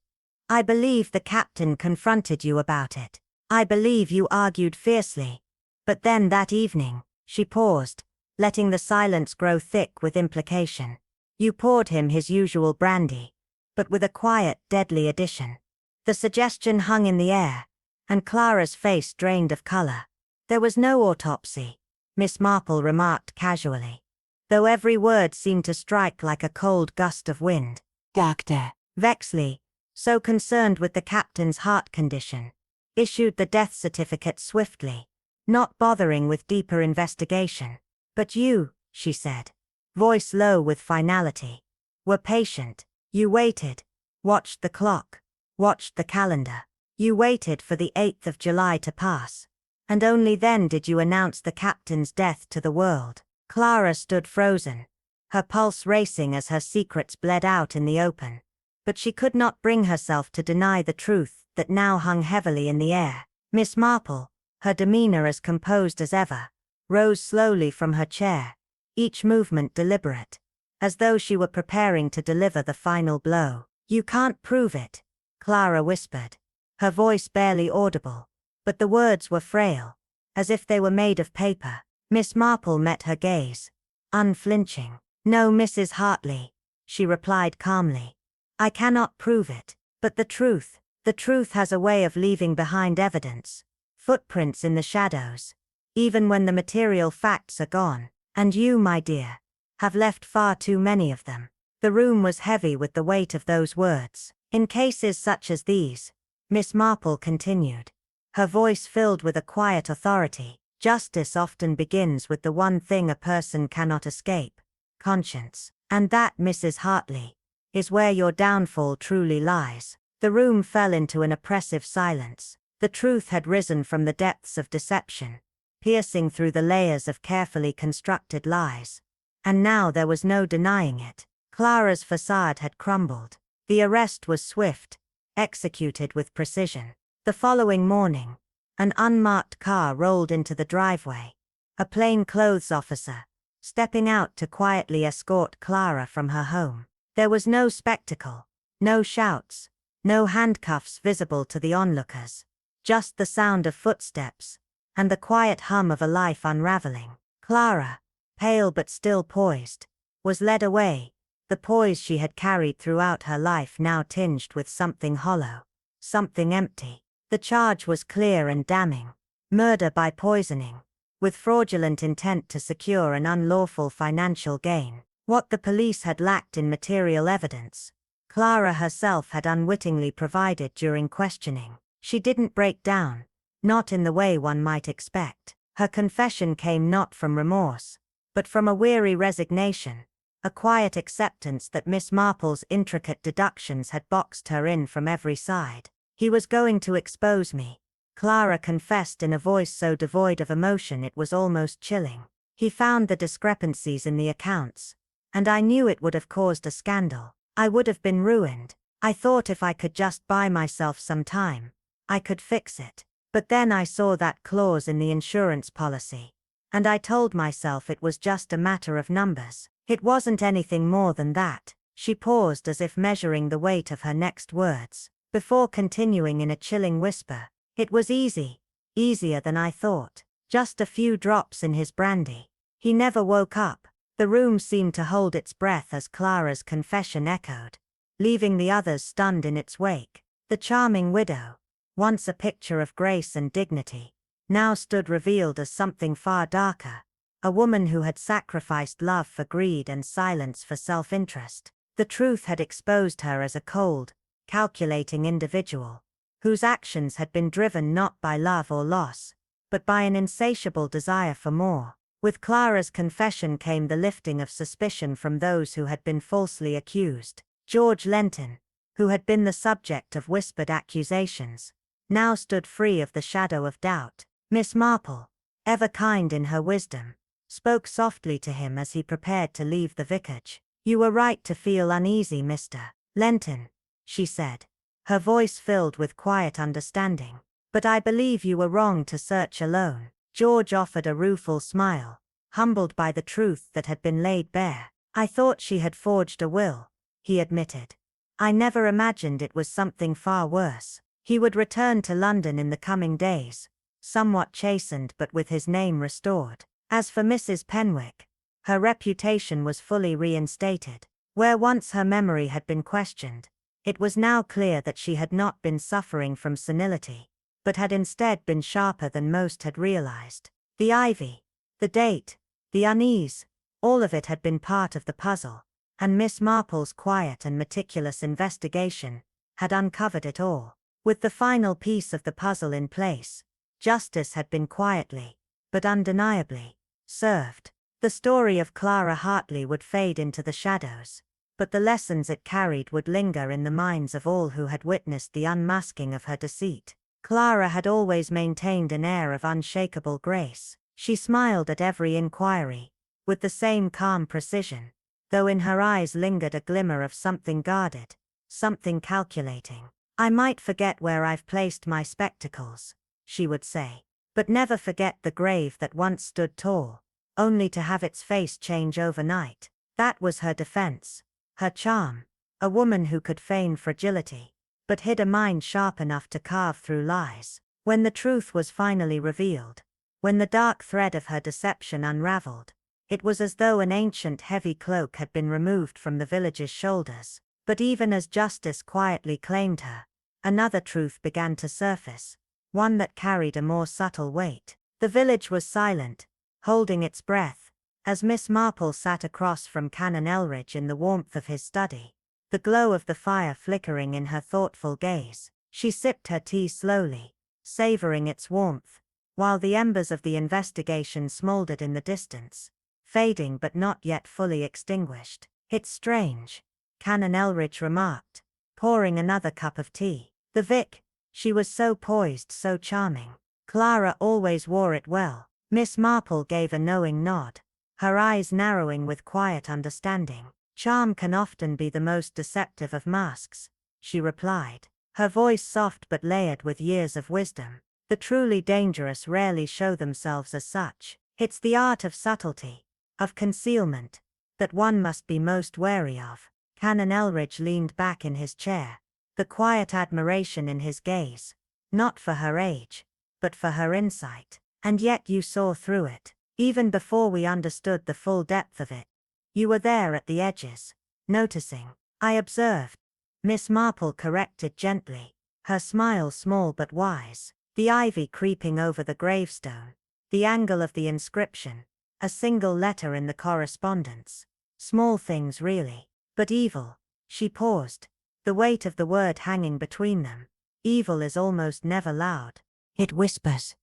"I believe the captain confronted you about it. I believe you argued fiercely. But then that evening," she paused, letting the silence grow thick with implication, "you poured him his usual brandy, but with a quiet, deadly addition." The suggestion hung in the air, and Clara's face drained of color. "There was no autopsy," Miss Marple remarked casually, though every word seemed to strike like a cold gust of wind. "Doctor Vexley, so concerned with the captain's heart condition, issued the death certificate swiftly, not bothering with deeper investigation. But you," she said, voice low with finality, "were patient. You waited, watched the clock, watched the calendar. You waited for the 8th of July to pass, and only then did you announce the captain's death to the world." Clara stood frozen, her pulse racing as her secrets bled out in the open. But she could not bring herself to deny the truth that now hung heavily in the air. Miss Marple, her demeanor as composed as ever, rose slowly from her chair, each movement deliberate, as though she were preparing to deliver the final blow. "You can't prove it," Clara whispered, her voice barely audible, but the words were frail, as if they were made of paper. Miss Marple met her gaze, unflinching. "No, Mrs. Hartley," she replied calmly. "I cannot prove it, but the truth has a way of leaving behind evidence, footprints in the shadows, even when the material facts are gone, and you, my dear, have left far too many of them." The room was heavy with the weight of those words. "In cases such as these," Miss Marple continued, her voice filled with a quiet authority, "justice often begins with the one thing a person cannot escape, conscience. And that, Mrs. Hartley, is where your downfall truly lies." The room fell into an oppressive silence. The truth had risen from the depths of deception, piercing through the layers of carefully constructed lies. And now there was no denying it. Clara's facade had crumbled. The arrest was swift, executed with precision. The following morning, an unmarked car rolled into the driveway. A plainclothes officer, stepping out to quietly escort Clara from her home. There was no spectacle, no shouts, no handcuffs visible to the onlookers, just the sound of footsteps, and the quiet hum of a life unraveling. Clara, pale but still poised, was led away, the poise she had carried throughout her life now tinged with something hollow, something empty. The charge was clear and damning: murder by poisoning, with fraudulent intent to secure an unlawful financial gain. What the police had lacked in material evidence, Clara herself had unwittingly provided during questioning. She didn't break down, not in the way one might expect. Her confession came not from remorse, but from a weary resignation, a quiet acceptance that Miss Marple's intricate deductions had boxed her in from every side. "He was going to expose me," Clara confessed in a voice so devoid of emotion it was almost chilling. "He found the discrepancies in the accounts, and I knew it would have caused a scandal. I would have been ruined. I thought if I could just buy myself some time, I could fix it. But then I saw that clause in the insurance policy, and I told myself it was just a matter of numbers. It wasn't anything more than that." She paused as if measuring the weight of her next words, before continuing in a chilling whisper, "It was easy, easier than I thought. Just a few drops in his brandy. He never woke up." The room seemed to hold its breath as Clara's confession echoed, leaving the others stunned in its wake. The charming widow, once a picture of grace and dignity, now stood revealed as something far darker, a woman who had sacrificed love for greed and silence for self-interest. The truth had exposed her as a cold, calculating individual, whose actions had been driven not by love or loss, but by an insatiable desire for more. With Clara's confession came the lifting of suspicion from those who had been falsely accused. George Lenton, who had been the subject of whispered accusations, now stood free of the shadow of doubt. Miss Marple, ever kind in her wisdom, spoke softly to him as he prepared to leave the vicarage. "You were right to feel uneasy, Mr. Lenton," she said, her voice filled with quiet understanding. "But I believe you were wrong to search alone." George offered a rueful smile, humbled by the truth that had been laid bare. "I thought she had forged a will," he admitted. "I never imagined it was something far worse." He would return to London in the coming days, somewhat chastened but with his name restored. As for Mrs. Penwick, her reputation was fully reinstated. Where once her memory had been questioned, it was now clear that she had not been suffering from senility, but had instead been sharper than most had realized. The ivy, the date, the unease, all of it had been part of the puzzle, and Miss Marple's quiet and meticulous investigation had uncovered it all. With the final piece of the puzzle in place, justice had been quietly, but undeniably, served. The story of Clara Hartley would fade into the shadows, but the lessons it carried would linger in the minds of all who had witnessed the unmasking of her deceit. Clara had always maintained an air of unshakable grace. She smiled at every inquiry, with the same calm precision, though in her eyes lingered a glimmer of something guarded, something calculating. "I might forget where I've placed my spectacles," she would say, "but never forget the grave that once stood tall, only to have its face change overnight." That was her defense, her charm, a woman who could feign fragility, but hid a mind sharp enough to carve through lies. When the truth was finally revealed, when the dark thread of her deception unraveled, it was as though an ancient heavy cloak had been removed from the village's shoulders. But even as justice quietly claimed her, another truth began to surface, one that carried a more subtle weight. The village was silent, holding its breath, as Miss Marple sat across from Canon Elridge in the warmth of his study, the glow of the fire flickering in her thoughtful gaze. She sipped her tea slowly, savoring its warmth, while the embers of the investigation smoldered in the distance, fading but not yet fully extinguished. "It's strange," Canon Elridge remarked, pouring another cup of tea. "The Vic, she was so poised, so charming. Clara always wore it well." Miss Marple gave a knowing nod, her eyes narrowing with quiet understanding. "Charm can often be the most deceptive of masks," she replied, her voice soft but layered with years of wisdom. "The truly dangerous rarely show themselves as such. It's the art of subtlety, of concealment, that one must be most wary of." Canon Elridge leaned back in his chair, the quiet admiration in his gaze, not for her age, but for her insight. "And yet you saw through it, even before we understood the full depth of it. You were there at the edges, noticing." "I observed," Miss Marple corrected gently, her smile small but wise. "The ivy creeping over the gravestone, the angle of the inscription, a single letter in the correspondence. Small things really. But evil." She paused, the weight of the word hanging between them. "Evil is almost never loud. It whispers,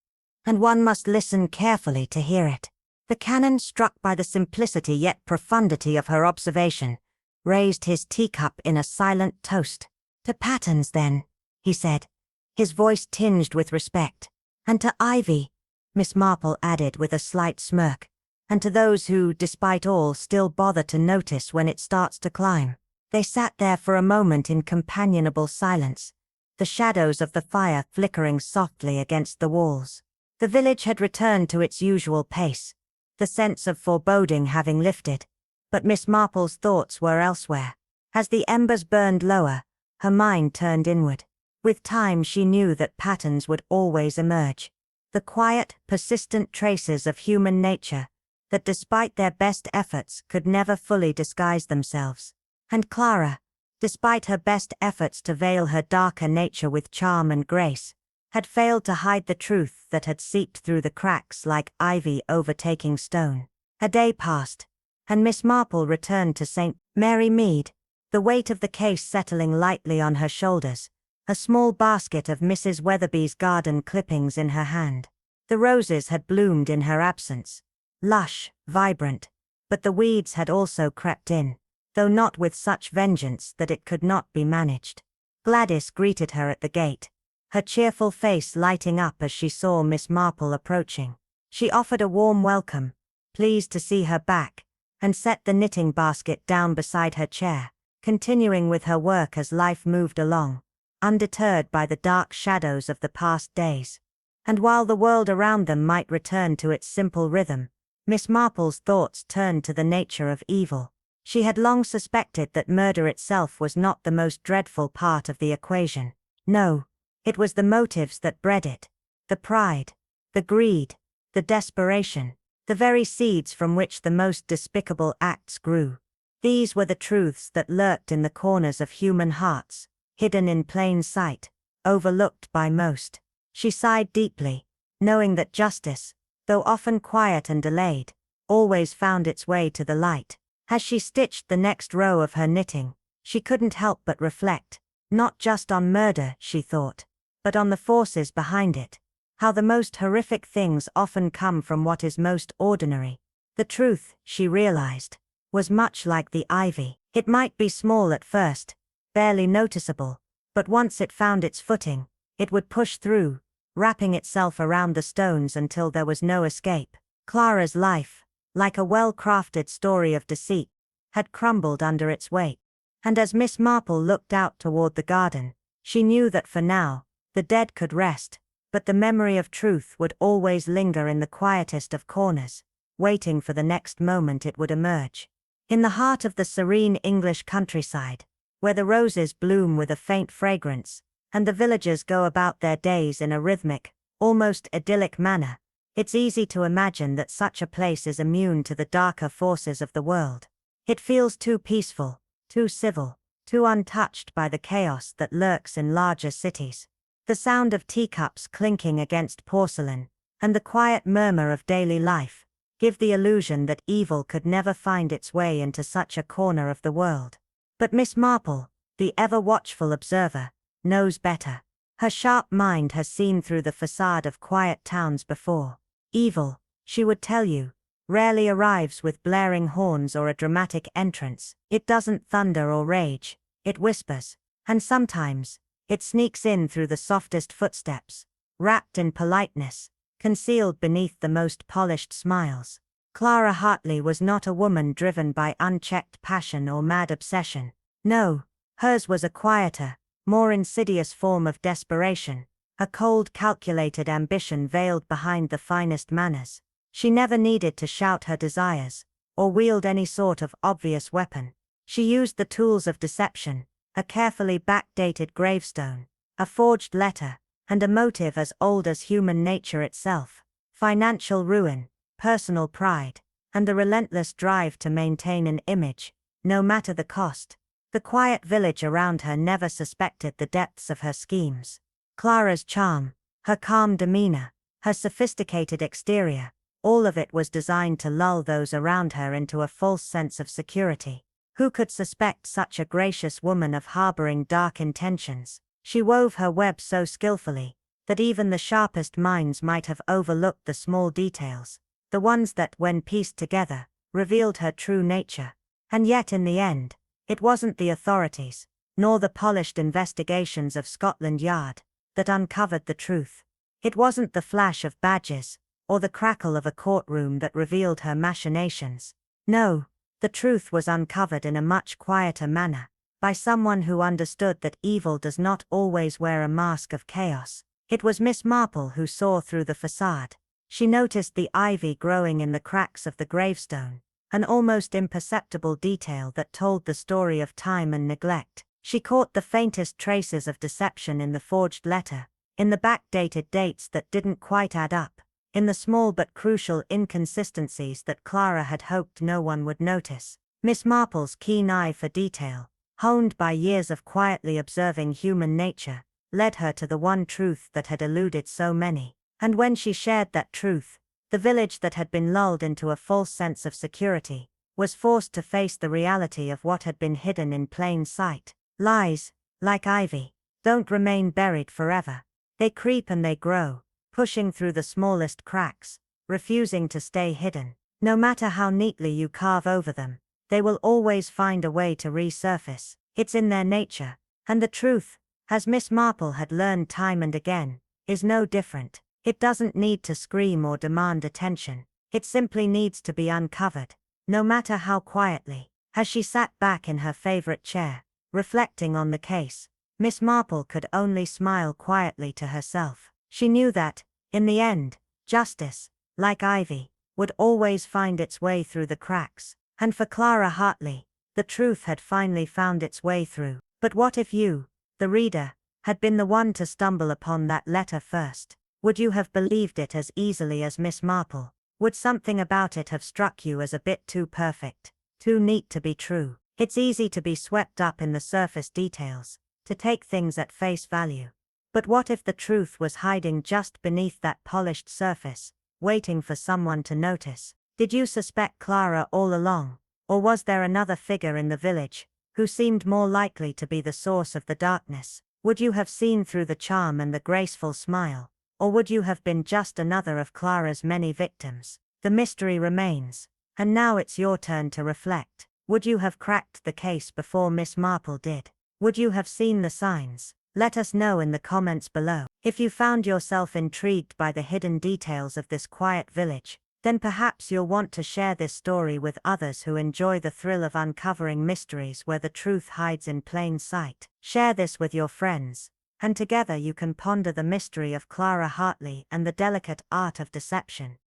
and one must listen carefully to hear it." The canon, struck by the simplicity yet profundity of her observation, raised his teacup in a silent toast. "To patterns, then," he said, his voice tinged with respect. "And to ivy," Miss Marple added with a slight smirk, "and to those who, despite all, still bother to notice when it starts to climb." They sat there for a moment in companionable silence, the shadows of the fire flickering softly against the walls. The village had returned to its usual pace, the sense of foreboding having lifted, but Miss Marple's thoughts were elsewhere. As the embers burned lower, her mind turned inward. With time she knew that patterns would always emerge, the quiet, persistent traces of human nature that despite their best efforts could never fully disguise themselves. And Clara, despite her best efforts to veil her darker nature with charm and grace, had failed to hide the truth that had seeped through the cracks like ivy overtaking stone. A day passed, and Miss Marple returned to St. Mary Mead, the weight of the case settling lightly on her shoulders, a small basket of Mrs. Weatherby's garden clippings in her hand. The roses had bloomed in her absence, lush, vibrant, but the weeds had also crept in, though not with such vengeance that it could not be managed. Gladys greeted her at the gate, her cheerful face lighting up as she saw Miss Marple approaching. She offered a warm welcome, pleased to see her back, and set the knitting basket down beside her chair, continuing with her work as life moved along, undeterred by the dark shadows of the past days. And while the world around them might return to its simple rhythm, Miss Marple's thoughts turned to the nature of evil. She had long suspected that murder itself was not the most dreadful part of the equation. No, it was the motives that bred it, the pride, the greed, the desperation, the very seeds from which the most despicable acts grew. These were the truths that lurked in the corners of human hearts, hidden in plain sight, overlooked by most. She sighed deeply, knowing that justice, though often quiet and delayed, always found its way to the light. As she stitched the next row of her knitting, she couldn't help but reflect, not just on murder, she thought, but on the forces behind it, how the most horrific things often come from what is most ordinary. The truth, she realized, was much like the ivy. It might be small at first, barely noticeable, but once it found its footing, it would push through, wrapping itself around the stones until there was no escape. Clara's life, like a well-crafted story of deceit, had crumbled under its weight. And as Miss Marple looked out toward the garden, she knew that for now, the dead could rest, but the memory of truth would always linger in the quietest of corners, waiting for the next moment it would emerge. In the heart of the serene English countryside, where the roses bloom with a faint fragrance, and the villagers go about their days in a rhythmic, almost idyllic manner, it's easy to imagine that such a place is immune to the darker forces of the world. It feels too peaceful, too civil, too untouched by the chaos that lurks in larger cities. The sound of teacups clinking against porcelain, and the quiet murmur of daily life, give the illusion that evil could never find its way into such a corner of the world. But Miss Marple, the ever-watchful observer, knows better. Her sharp mind has seen through the facade of quiet towns before. Evil, she would tell you, rarely arrives with blaring horns or a dramatic entrance. It doesn't thunder or rage, it whispers, and sometimes, it sneaks in through the softest footsteps, wrapped in politeness, concealed beneath the most polished smiles. Clara Hartley was not a woman driven by unchecked passion or mad obsession. No, hers was a quieter, more insidious form of desperation, a cold, calculated ambition veiled behind the finest manners. She never needed to shout her desires, or wield any sort of obvious weapon. She used the tools of deception, a carefully backdated gravestone, a forged letter, and a motive as old as human nature itself, financial ruin, personal pride, and the relentless drive to maintain an image, no matter the cost. The quiet village around her never suspected the depths of her schemes. Clara's charm, her calm demeanor, her sophisticated exterior, all of it was designed to lull those around her into a false sense of security. Who could suspect such a gracious woman of harboring dark intentions? She wove her web so skillfully, that even the sharpest minds might have overlooked the small details, the ones that, when pieced together, revealed her true nature. And yet in the end, it wasn't the authorities, nor the polished investigations of Scotland Yard, that uncovered the truth. It wasn't the flash of badges, or the crackle of a courtroom that revealed her machinations. No, the truth was uncovered in a much quieter manner, by someone who understood that evil does not always wear a mask of chaos. It was Miss Marple who saw through the facade. She noticed the ivy growing in the cracks of the gravestone, an almost imperceptible detail that told the story of time and neglect. She caught the faintest traces of deception in the forged letter, in the backdated dates that didn't quite add up, in the small but crucial inconsistencies that Clara had hoped no one would notice. Miss Marple's keen eye for detail, honed by years of quietly observing human nature, led her to the one truth that had eluded so many. And when she shared that truth, the village that had been lulled into a false sense of security, was forced to face the reality of what had been hidden in plain sight. Lies, like ivy, don't remain buried forever. They creep and they grow, pushing through the smallest cracks, refusing to stay hidden. No matter how neatly you carve over them, they will always find a way to resurface. It's in their nature. And the truth, as Miss Marple had learned time and again, is no different. It doesn't need to scream or demand attention. It simply needs to be uncovered, no matter how quietly. As she sat back in her favorite chair, reflecting on the case, Miss Marple could only smile quietly to herself. She knew that, in the end, justice, like ivy, would always find its way through the cracks. And for Clara Hartley, the truth had finally found its way through. But what if you, the reader, had been the one to stumble upon that letter first? Would you have believed it as easily as Miss Marple? Would something about it have struck you as a bit too perfect, too neat to be true? It's easy to be swept up in the surface details, to take things at face value. But what if the truth was hiding just beneath that polished surface, waiting for someone to notice? Did you suspect Clara all along, or was there another figure in the village, who seemed more likely to be the source of the darkness? Would you have seen through the charm and the graceful smile, or would you have been just another of Clara's many victims? The mystery remains, and now it's your turn to reflect. Would you have cracked the case before Miss Marple did? Would you have seen the signs? Let us know in the comments below. If you found yourself intrigued by the hidden details of this quiet village, then perhaps you'll want to share this story with others who enjoy the thrill of uncovering mysteries where the truth hides in plain sight. Share this with your friends, and together you can ponder the mystery of Clara Hartley and the delicate art of deception.